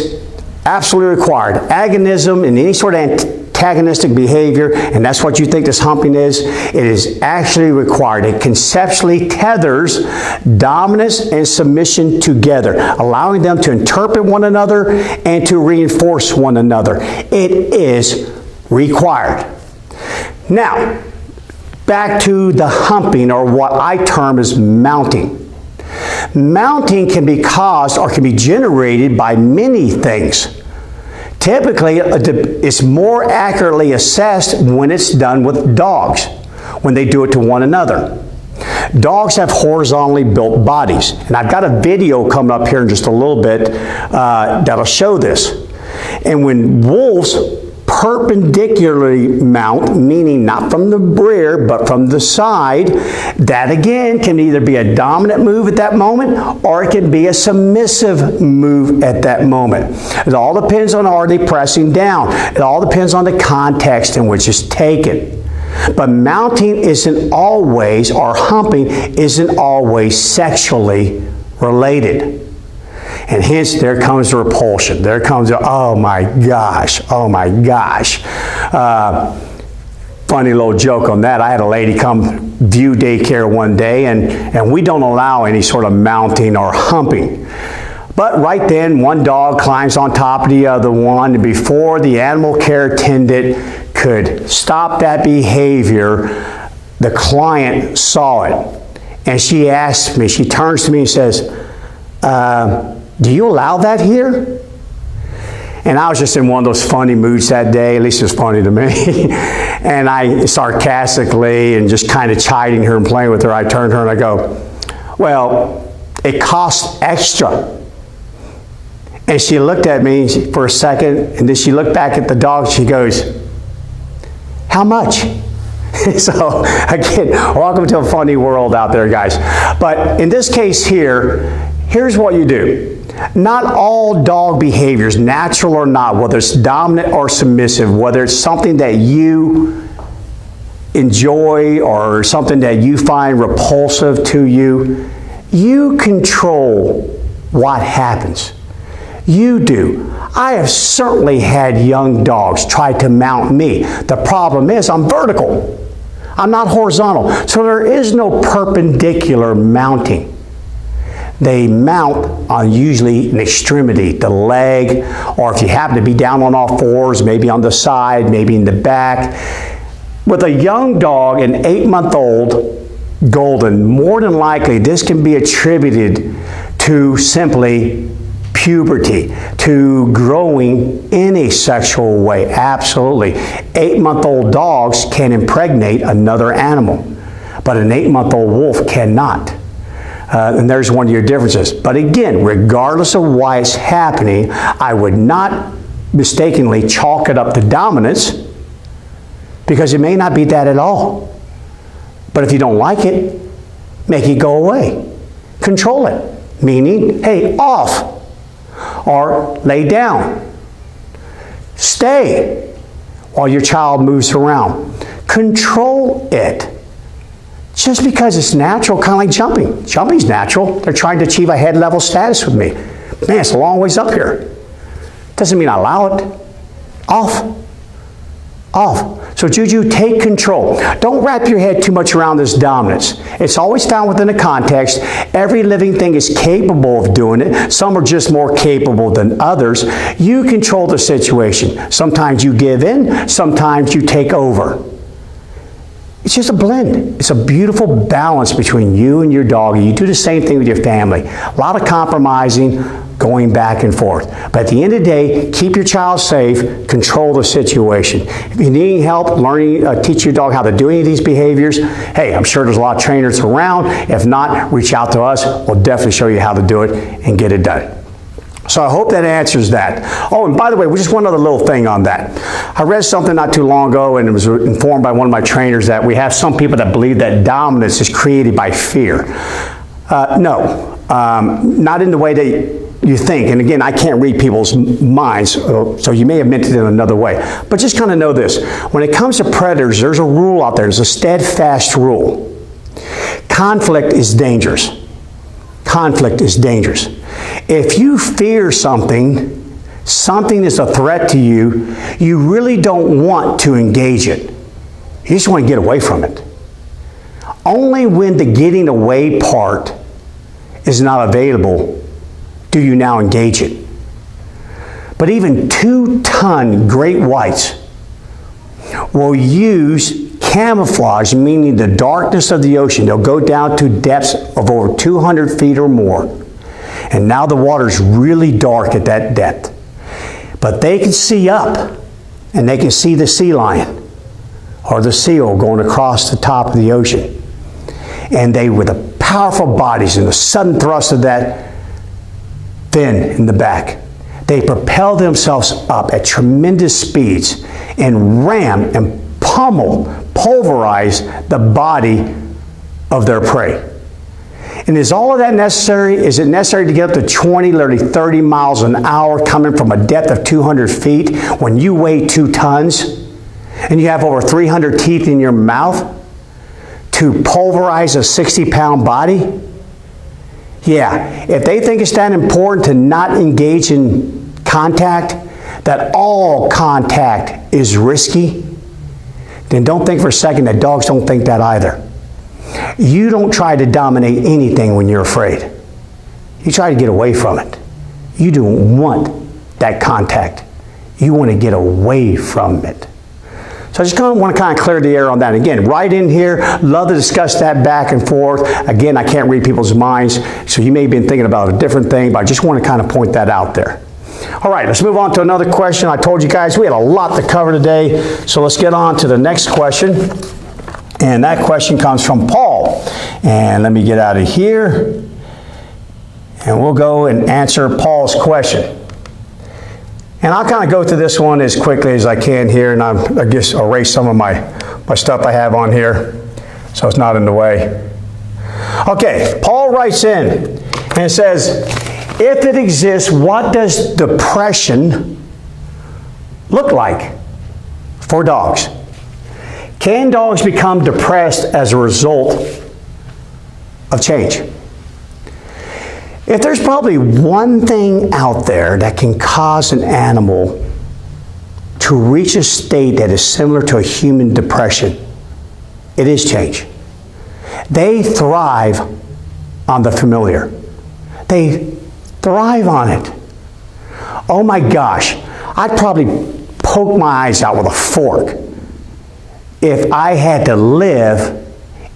absolutely required. Agonism and any sort of antagonistic behavior, and that's what you think this humping is, it is actually required. It conceptually tethers dominance and submission together, allowing them to interpret one another and to reinforce one another. It is required. Now, back to the humping, or what I term as mounting. Mounting can be caused or can be generated by many things. Typically, it's more accurately assessed when it's done with dogs, when they do it to one another. Dogs have horizontally built bodies, and I've got a video coming up here in just a little bit that'll show this. And when wolves perpendicularly mount, meaning not from the rear but from the side, that again can either be a dominant move at that moment or it can be a submissive move at that moment. It all depends on are they pressing down. It all depends on the context in which it's taken. But mounting isn't always, or humping isn't always sexually related. And hence, there comes the repulsion. There comes the, oh my gosh, oh my gosh. funny little joke on that. I had a lady come view daycare one day, and we don't allow any sort of mounting or humping. But right then, one dog climbs on top of the other one, and before the animal care attendant could stop that behavior, the client saw it. And she asked me, she turns to me and says, do you allow that here? And I was just in one of those funny moods that day, at least it was funny to me. And I sarcastically and just kind of chiding her and playing with her, I turned to her and I go, well, it costs extra. And she looked at me for a second, and then she looked back at the dog, she goes, how much? So, again, welcome to a funny world out there, guys. But in this case here, here's what you do. Not all dog behaviors, natural or not, whether it's dominant or submissive, whether it's something that you enjoy or something that you find repulsive to you, you control what happens. You do. I have certainly had young dogs try to mount me. The problem is I'm vertical. I'm not horizontal. So there is no perpendicular mounting. They mount on usually an extremity, the leg, or if you happen to be down on all fours, maybe on the side, maybe in the back. With a young dog, an 8-month-old golden, more than likely this can be attributed to simply puberty, to growing in a sexual way. Absolutely. 8-month-old dogs can impregnate another animal, but an 8-month-old wolf cannot. And there's one of your differences. But again, regardless of why it's happening, I would not mistakenly chalk it up to dominance, because it may not be that at all. But if you don't like it, make it go away. Control it. Meaning, hey, off. Or lay down. Stay while your child moves around. Control it. Just because it's natural, kind of like jumping. Jumping's natural. They're trying to achieve a head level status with me. Man, it's a long ways up here. Doesn't mean I allow it. Off. Off. So Juju, take control. Don't wrap your head too much around this dominance. It's always found within a context. Every living thing is capable of doing it. Some are just more capable than others. You control the situation. Sometimes you give in, sometimes you take over. It's just a blend. It's a beautiful balance between you and your dog. You do the same thing with your family. A lot of compromising, going back and forth. But at the end of the day, keep your child safe, control the situation. If you need help learning, teach your dog how to do any of these behaviors, hey, I'm sure there's a lot of trainers around. If not, reach out to us. We'll definitely show you how to do it and get it done. So I hope that answers that. Oh, and by the way, just one other little thing on that. I read something not too long ago, and it was informed by one of my trainers that we have some people that believe that dominance is created by fear. No, not in the way that you think. And again, I can't read people's minds, so you may have meant it in another way. But just kind of know this. When it comes to predators, there's a rule out there. There's a steadfast rule. Conflict is dangerous. Conflict is dangerous. If you fear something, something is a threat to you, you really don't want to engage it. You just want to get away from it. Only when the getting away part is not available do you now engage it. But even 2-ton great whites will use camouflage, meaning the darkness of the ocean. They'll go down to depths of over 200 feet or more. And now the water's really dark at that depth. But they can see up, and they can see the sea lion or the seal going across the top of the ocean. And they, with the powerful bodies and the sudden thrust of that fin in the back, they propel themselves up at tremendous speeds and ram and pulverize the body of their prey. And is all of that necessary? Is it necessary to get up to 20, literally 30 miles an hour coming from a depth of 200 feet when you weigh 2 tons and you have over 300 teeth in your mouth to pulverize a 60-pound body? Yeah, if they think it's that important to not engage in contact, that all contact is risky, then don't think for a second that dogs don't think that either. You don't try to dominate anything when you're afraid. You try to get away from it. You don't want that contact. You want to get away from it. So I just want to clear the air on that. Again, right in here, love to discuss that back and forth. Again, I can't read people's minds, so you may have been thinking about a different thing, but I just want to kind of point that out there. All right, let's move on to another question. I told you guys we had a lot to cover today, so let's get on to the next question. And that question comes from Paul. And let me get out of here, and we'll go and answer Paul's question. And I'll kind of go through this one as quickly as I can here, and I just erase some of my stuff I have on here so it's not in the way. Okay, Paul writes in and says, if it exists, what does depression look like for dogs? Can dogs become depressed as a result of change? If there's probably one thing out there that can cause an animal to reach a state that is similar to a human depression, it is change. They thrive on the familiar. They thrive on it. Oh my gosh, I'd probably poke my eyes out with a fork if I had to live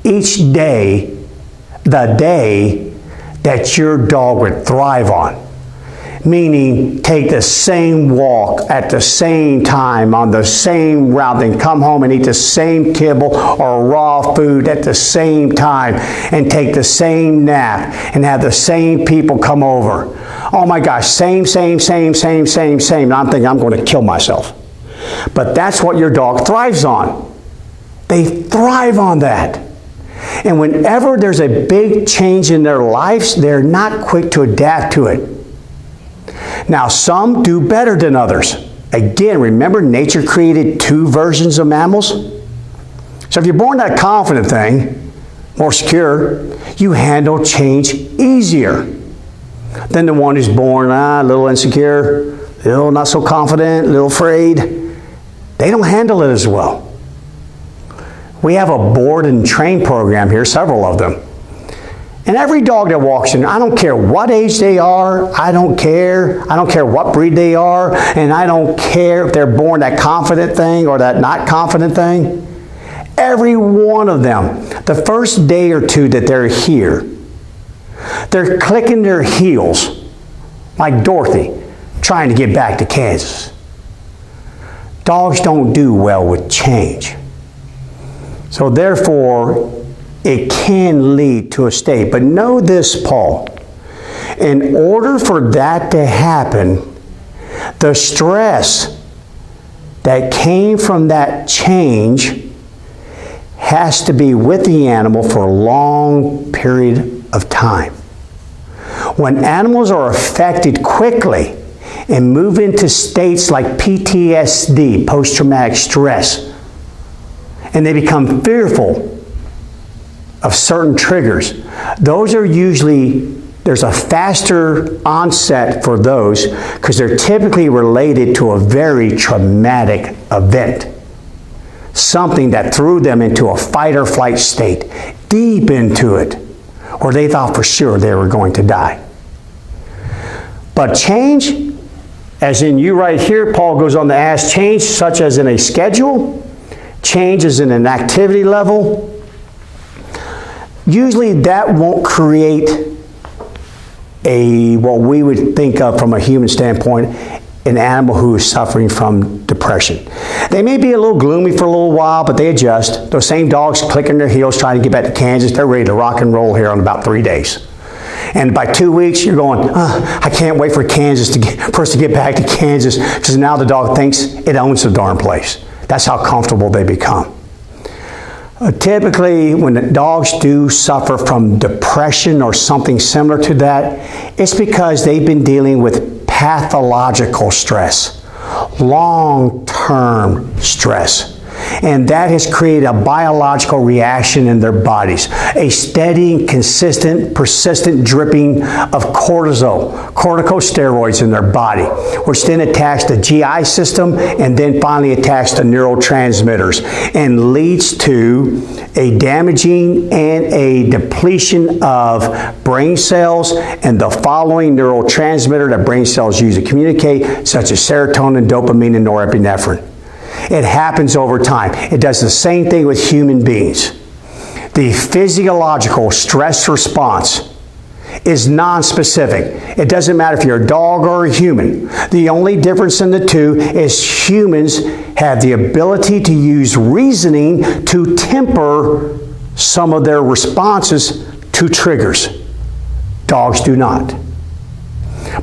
each day the day that your dog would thrive on. Meaning, take the same walk at the same time on the same route, then come home and eat the same kibble or raw food at the same time, and take the same nap and have the same people come over. Oh my gosh, same. And I'm thinking I'm going to kill myself. But that's what your dog thrives on. They thrive on that. And whenever there's a big change in their lives, they're not quick to adapt to it. Now, some do better than others. Again, remember, nature created two versions of mammals. So if you're born that confident thing, more secure, you handle change easier than the one who's born a little insecure, a little not so confident, a little afraid. They don't handle it as well. We have a board and train program here, several of them. And every dog that walks in, I don't care what age they are, I don't care what breed they are, and I don't care if they're born that confident thing or that not confident thing. Every one of them, the first day or two that they're here, they're clicking their heels like Dorothy, trying to get back to Kansas. Dogs don't do well with change. So therefore, it can lead to a state. But know this, Paul. In order for that to happen, the stress that came from that change has to be with the animal for a long period of time. When animals are affected quickly and move into states like PTSD, post-traumatic stress, and they become fearful of certain triggers, those are usually, there's a faster onset for those because they're typically related to a very traumatic event. Something that threw them into a fight or flight state, deep into it, or they thought for sure they were going to die. But change, as in you right here, Paul goes on to ask, change such as in a schedule, change as in an activity level, usually that won't create what we would think of from a human standpoint, an animal who is suffering from depression. They may be a little gloomy for a little while, but they adjust. Those same dogs clicking their heels trying to get back to Kansas, they're ready to rock and roll here in about 3 days. And by 2 weeks, you're going, I can't wait for us to get back to Kansas, because now the dog thinks it owns the darn place. That's how comfortable they become. Typically, when the dogs do suffer from depression or something similar to that, it's because they've been dealing with pathological stress, long-term stress. And that has created a biological reaction in their bodies, a steady, consistent, persistent dripping of corticosteroids in their body, which then attacks the GI system and then finally attacks the neurotransmitters and leads to a damaging and a depletion of brain cells and the following neurotransmitter that brain cells use to communicate, such as serotonin, dopamine, and norepinephrine. It happens over time. It does the same thing with human beings. The physiological stress response is non-specific. It doesn't matter if you're a dog or a human. The only difference in the two is humans have the ability to use reasoning to temper some of their responses to triggers. Dogs do not.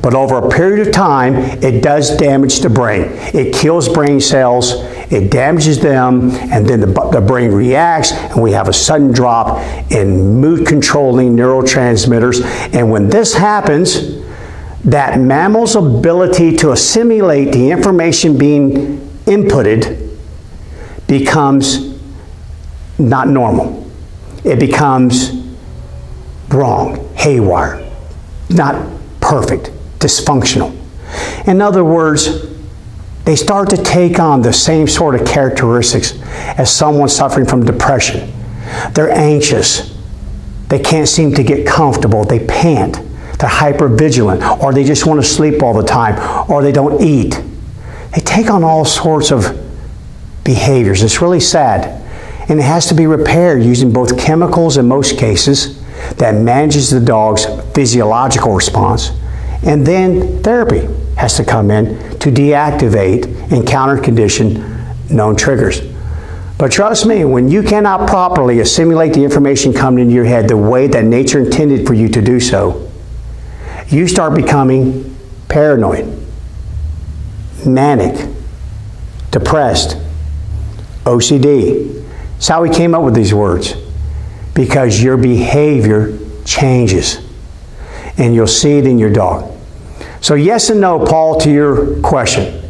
But over a period of time, it does damage the brain. It kills brain cells, it damages them, and then the brain reacts, and we have a sudden drop in mood-controlling neurotransmitters. And when this happens, that mammal's ability to assimilate the information being inputted becomes not normal. It becomes wrong, haywire, not perfect, dysfunctional. In other words, they start to take on the same sort of characteristics as someone suffering from depression. They're anxious. They can't seem to get comfortable. They pant. They're hypervigilant, or they just want to sleep all the time, or they don't eat. They take on all sorts of behaviors. It's really sad. And it has to be repaired using both chemicals in most cases that manages the dog's physiological response, and then therapy has to come in to deactivate and counter-condition known triggers. But trust me, when you cannot properly assimilate the information coming into your head the way that nature intended for you to do so, you start becoming paranoid, manic, depressed, OCD. That's how we came up with these words. Because your behavior changes. And you'll see it in your dog. So yes and no, Paul, to your question.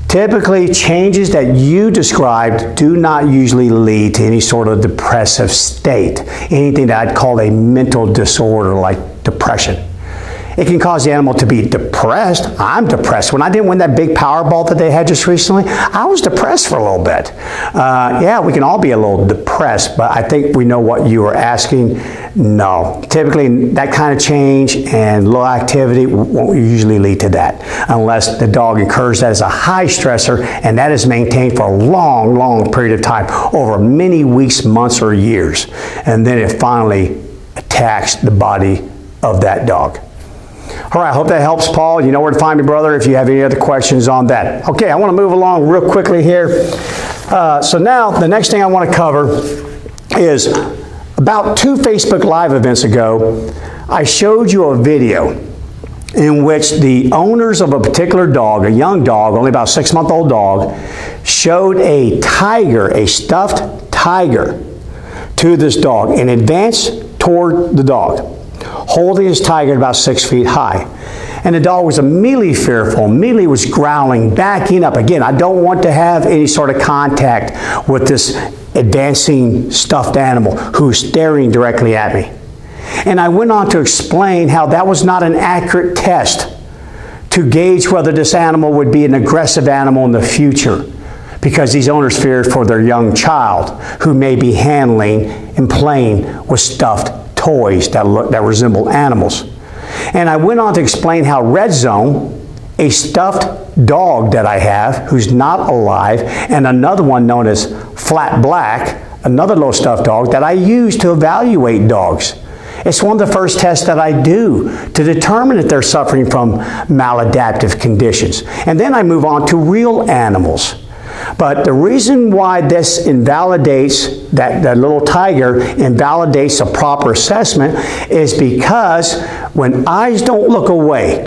Typically, changes that you described do not usually lead to any sort of depressive state. Anything that I'd call a mental disorder like depression. It can cause the animal to be depressed. I'm depressed. When I didn't win that big Powerball that they had just recently, I was depressed for a little bit. Yeah, we can all be a little depressed, but I think we know what you were asking. No. Typically, that kind of change and low activity won't usually lead to that, unless the dog incurs that as a high stressor, and that is maintained for a long, long period of time, over many weeks, months, or years. And then it finally attacks the body of that dog. All right, I hope that helps, Paul. You know where to find me, brother, if you have any other questions on that. Okay, I want to move along real quickly here. So now, the next thing I want to cover is about 2 Facebook Live events ago, I showed you a video in which the owners of a particular dog, a young dog, only about 6-month-old dog, showed a tiger, a stuffed tiger, to this dog and advanced toward the dog, holding his tiger at about 6 feet high. And the dog was immediately fearful, immediately was growling, backing up. Again, I don't want to have any sort of contact with this advancing stuffed animal who's staring directly at me. And I went on to explain how that was not an accurate test to gauge whether this animal would be an aggressive animal in the future, because these owners feared for their young child who may be handling and playing with stuffed toys that resemble animals. And I went on to explain how Red Zone, a stuffed dog that I have who's not alive, and another one known as Flat Black, another little stuffed dog that I use to evaluate dogs. It's one of the first tests that I do to determine if they're suffering from maladaptive conditions. And then I move on to real animals. But the reason why this invalidates, that little tiger invalidates a proper assessment, is because when eyes don't look away,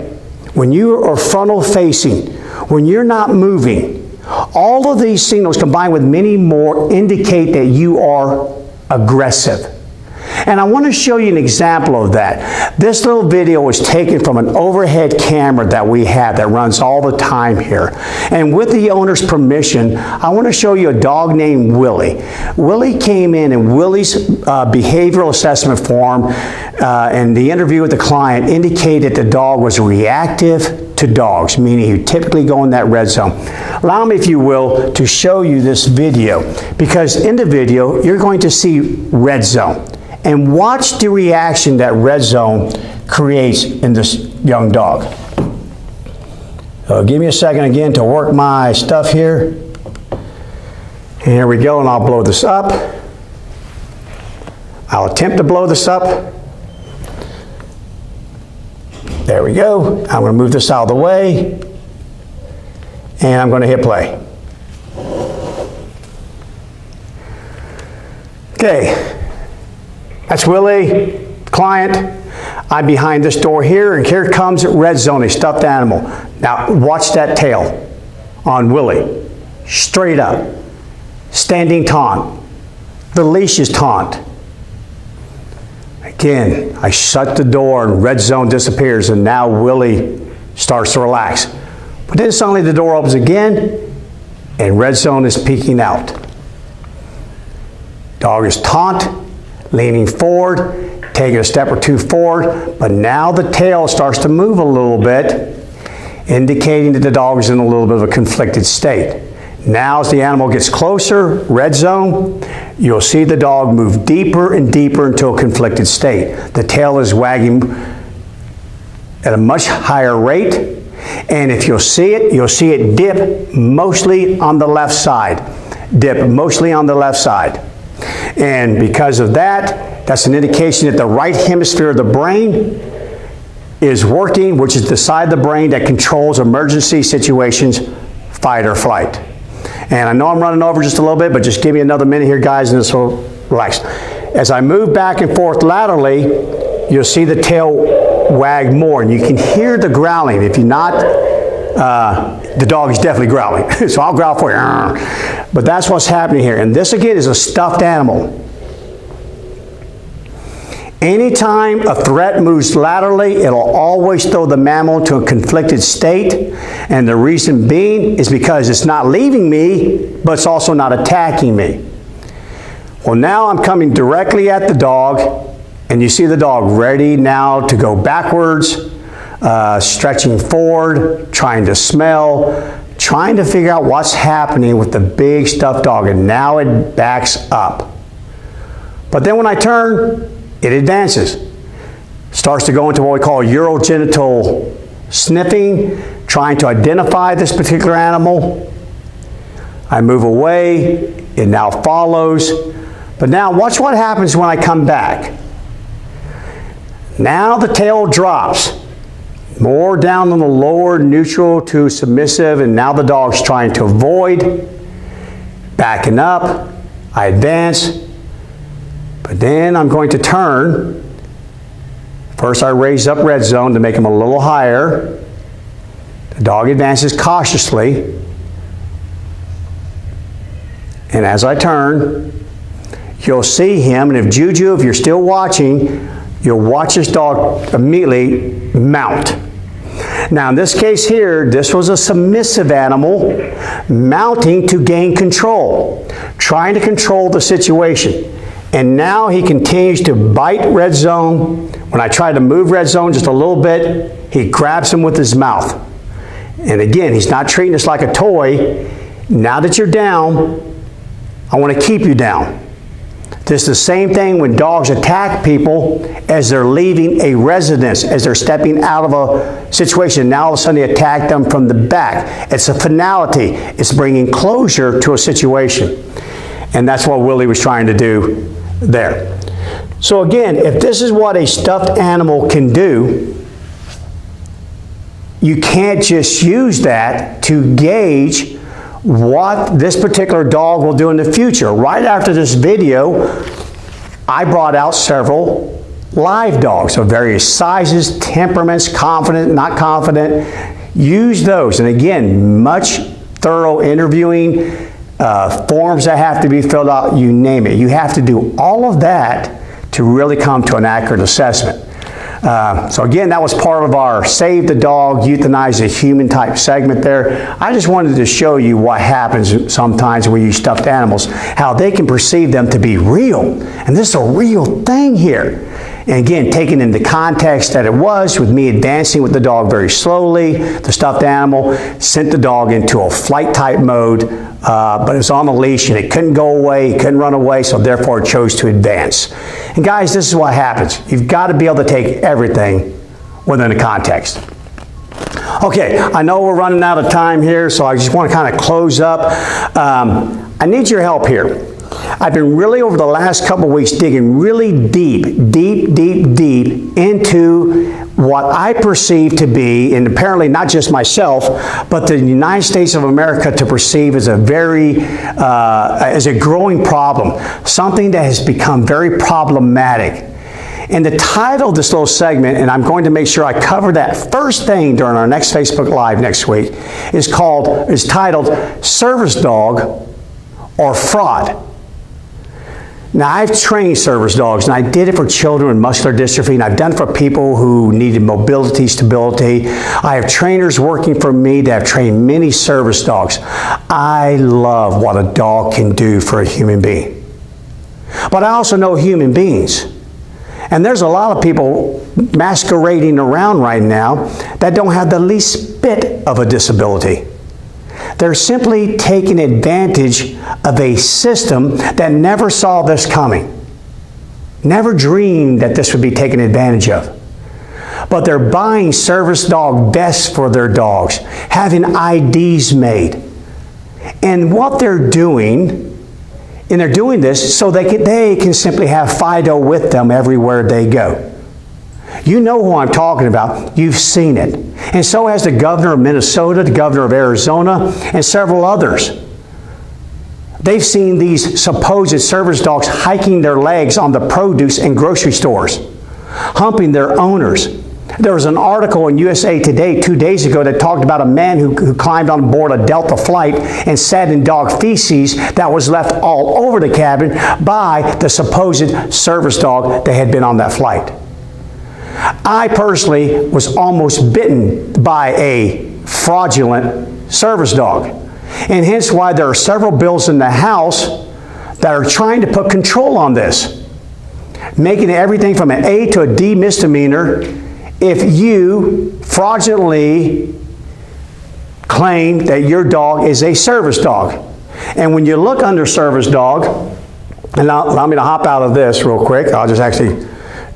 when you are frontal facing, when you're not moving, all of these signals combined with many more indicate that you are aggressive. And I want to show you an example of that. This little video was taken from an overhead camera that we have that runs all the time here. And with the owner's permission, I want to show you a dog named Willie. Willie came in, and Willie's behavioral assessment form and the interview with the client indicated the dog was reactive to dogs, meaning he typically go in that red zone. Allow me, if you will, to show you this video, because in the video you're going to see red zone, and watch the reaction that red zone creates in this young dog. Give me a second again to work my stuff here. And here we go, and I'll blow this up. I'll attempt to blow this up. There we go. I'm going to move this out of the way, and I'm going to hit play. Okay, that's Willie, client. I'm behind this door here, and here comes red zone, a stuffed animal. Now watch that tail on Willie. Straight up. Standing taunt. The leash is taunt. Again, I shut the door and red zone disappears, and now Willie starts to relax. But then suddenly the door opens again, and red zone is peeking out. Dog is taunt, leaning forward, taking a step or two forward, but now the tail starts to move a little bit, indicating that the dog is in a little bit of a conflicted state. Now as the animal gets closer, red zone, you'll see the dog move deeper and deeper into a conflicted state. The tail is wagging at a much higher rate, and if you'll see it dip mostly on the left side. Dip mostly on the left side. And because of that, that's an indication that the right hemisphere of the brain is working, which is the side of the brain that controls emergency situations, fight or flight. And I know I'm running over just a little bit, but just give me another minute here, guys, and this will relax. As I move back and forth laterally, you'll see the tail wag more, and you can hear the growling. If you're not, the dog is definitely growling. So I'll growl for you. But that's what's happening here. And this, again, is a stuffed animal. Anytime a threat moves laterally, it'll always throw the mammal into a conflicted state. And the reason being is because it's not leaving me, but it's also not attacking me. Well, now I'm coming directly at the dog, and you see the dog ready now to go backwards, stretching forward, trying to smell, trying to figure out what's happening with the big stuffed dog, and now it backs up. But then when I turn, it advances, starts to go into what we call urogenital sniffing, trying to identify this particular animal. I move away, it now follows. But now watch what happens when I come back. Now the tail drops more down on the lower neutral to submissive, and now the dog's trying to avoid, backing up. I advance. But then I'm going to turn. First I raise up red zone to make him a little higher. The dog advances cautiously. And as I turn, you'll see him, and if Juju, if you're still watching, you'll watch this dog immediately mount. Now in this case here, this was a submissive animal mounting to gain control, trying to control the situation. And now he continues to bite red zone. When I try to move red zone just a little bit, he grabs him with his mouth. And again, he's not treating us like a toy. Now that you're down, I want to keep you down. This is the same thing when dogs attack people as they're leaving a residence, as they're stepping out of a situation. Now all of a sudden they attack them from the back. It's a finality. It's bringing closure to a situation. And that's what Willie was trying to do there. So again, if this is what a stuffed animal can do, you can't just use that to gauge what this particular dog will do in the future. Right after this video, I brought out several live dogs of various sizes, temperaments, confident, not confident. Use those. And again, much thorough interviewing, forms that have to be filled out, you name it. You have to do all of that to really come to an accurate assessment. So again, that was part of our Save the Dog, Euthanize the Human type segment there. I just wanted to show you what happens sometimes when you use stuffed animals, how they can perceive them to be real. And this is a real thing here. And again, taken in the context that it was, with me advancing with the dog very slowly, the stuffed animal sent the dog into a flight type mode, but it was on the leash and it couldn't go away, it couldn't run away, so therefore it chose to advance. And guys, this is what happens. You've got to be able to take everything within a context. Okay, I know we're running out of time here, so I just want to kind of close up. I need your help here. I've been really, over the last couple of weeks, digging really deep into what I perceive to be, and apparently not just myself, but the United States of America to perceive as a growing problem, something that has become very problematic. And the title of this little segment, and I'm going to make sure I cover that first thing during our next Facebook Live next week, is titled Service Dog or Fraud. Now, I've trained service dogs, and I did it for children with muscular dystrophy, and I've done it for people who needed mobility, stability. I have trainers working for me that have trained many service dogs. I love what a dog can do for a human being. But I also know human beings. And there's a lot of people masquerading around right now that don't have the least bit of a disability. They're simply taking advantage of a system that never saw this coming. Never dreamed that this would be taken advantage of. But they're buying service dog vests for their dogs, having IDs made. And what they're doing, and they're doing this so they can simply have Fido with them everywhere they go. You know who I'm talking about. You've seen it. And so has the governor of Minnesota, the governor of Arizona, and several others. They've seen these supposed service dogs hiking their legs on the produce in grocery stores, humping their owners. There was an article in USA Today 2 days ago that talked about a man who climbed on board a Delta flight and sat in dog feces that was left all over the cabin by the supposed service dog that had been on that flight. I personally was almost bitten by a fraudulent service dog. And hence why there are several bills in the House that are trying to put control on this, making everything from an A to a D misdemeanor if you fraudulently claim that your dog is a service dog. And when you look under service dog, and now allow me to hop out of this real quick, I'll just actually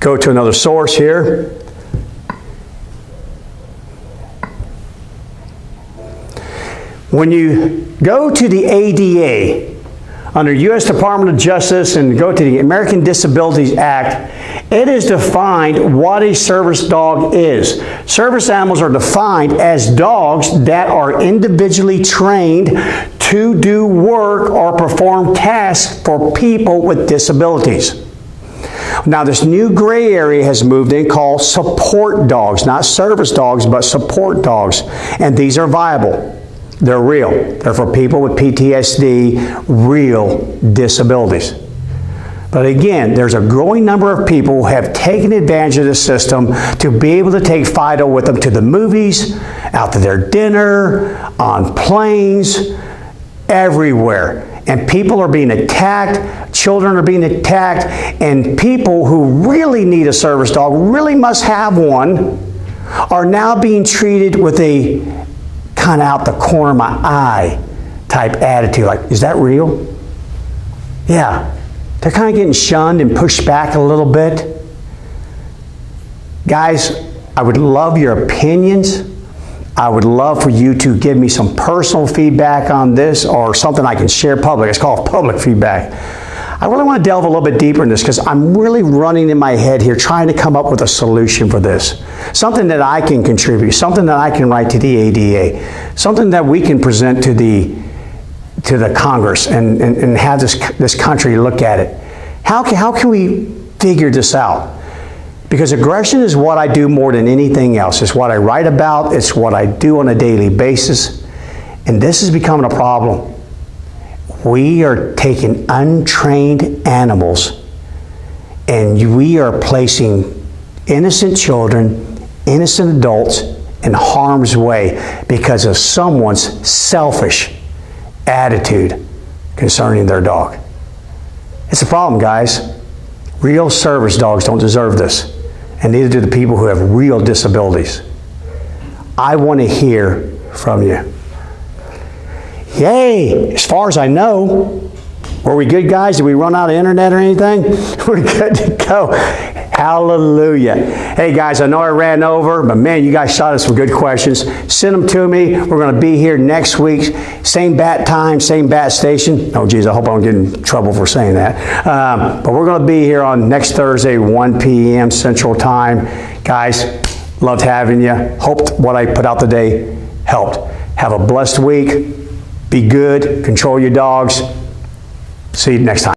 go to another source here. When you go to the ADA, under U.S. Department of Justice, and go to the American Disabilities Act, it is defined what a service dog is. Service animals are defined as dogs that are individually trained to do work or perform tasks for people with disabilities. Now, this new gray area has moved in called support dogs, not service dogs, but support dogs. And these are viable. They're real. They're for people with PTSD, real disabilities. But again, there's a growing number of people who have taken advantage of the system to be able to take Fido with them to the movies, out to their dinner, on planes, everywhere. And people are being attacked, children are being attacked, and people who really need a service dog, really must have one, are now being treated with a kind of out the corner of my eye type attitude. Like, is that real? Yeah. They're kind of getting shunned and pushed back a little bit. Guys, I would love your opinions. I would love for you to give me some personal feedback on this, or something I can share public. It's called public feedback. I really want to delve a little bit deeper in this, because I'm really running in my head here trying to come up with a solution for this. Something that I can contribute, something that I can write to the ADA, something that we can present to the Congress and have this country look at it. How can we figure this out? Because aggression is what I do more than anything else. It's what I write about. It's what I do on a daily basis. And this is becoming a problem. We are taking untrained animals And we are placing innocent children, innocent adults in harm's way because of someone's selfish attitude concerning their dog. It's a problem, guys. Real service dogs don't deserve this, and neither do the people who have real disabilities. I want to hear from you. Yay! As far as I know, were we good, guys? Did we run out of internet or anything? We're good to go. Hallelujah. Hey, guys, I know I ran over, but man, you guys shot us some good questions. Send them to me. We're going to be here next week. Same bat time, same bat station. Oh, geez, I hope I don't get in trouble for saying that. But we're going to be here on next Thursday, 1 p.m. Central Time. Guys, loved having you. Hoped what I put out today helped. Have a blessed week. Be good. Control your dogs. See you next time.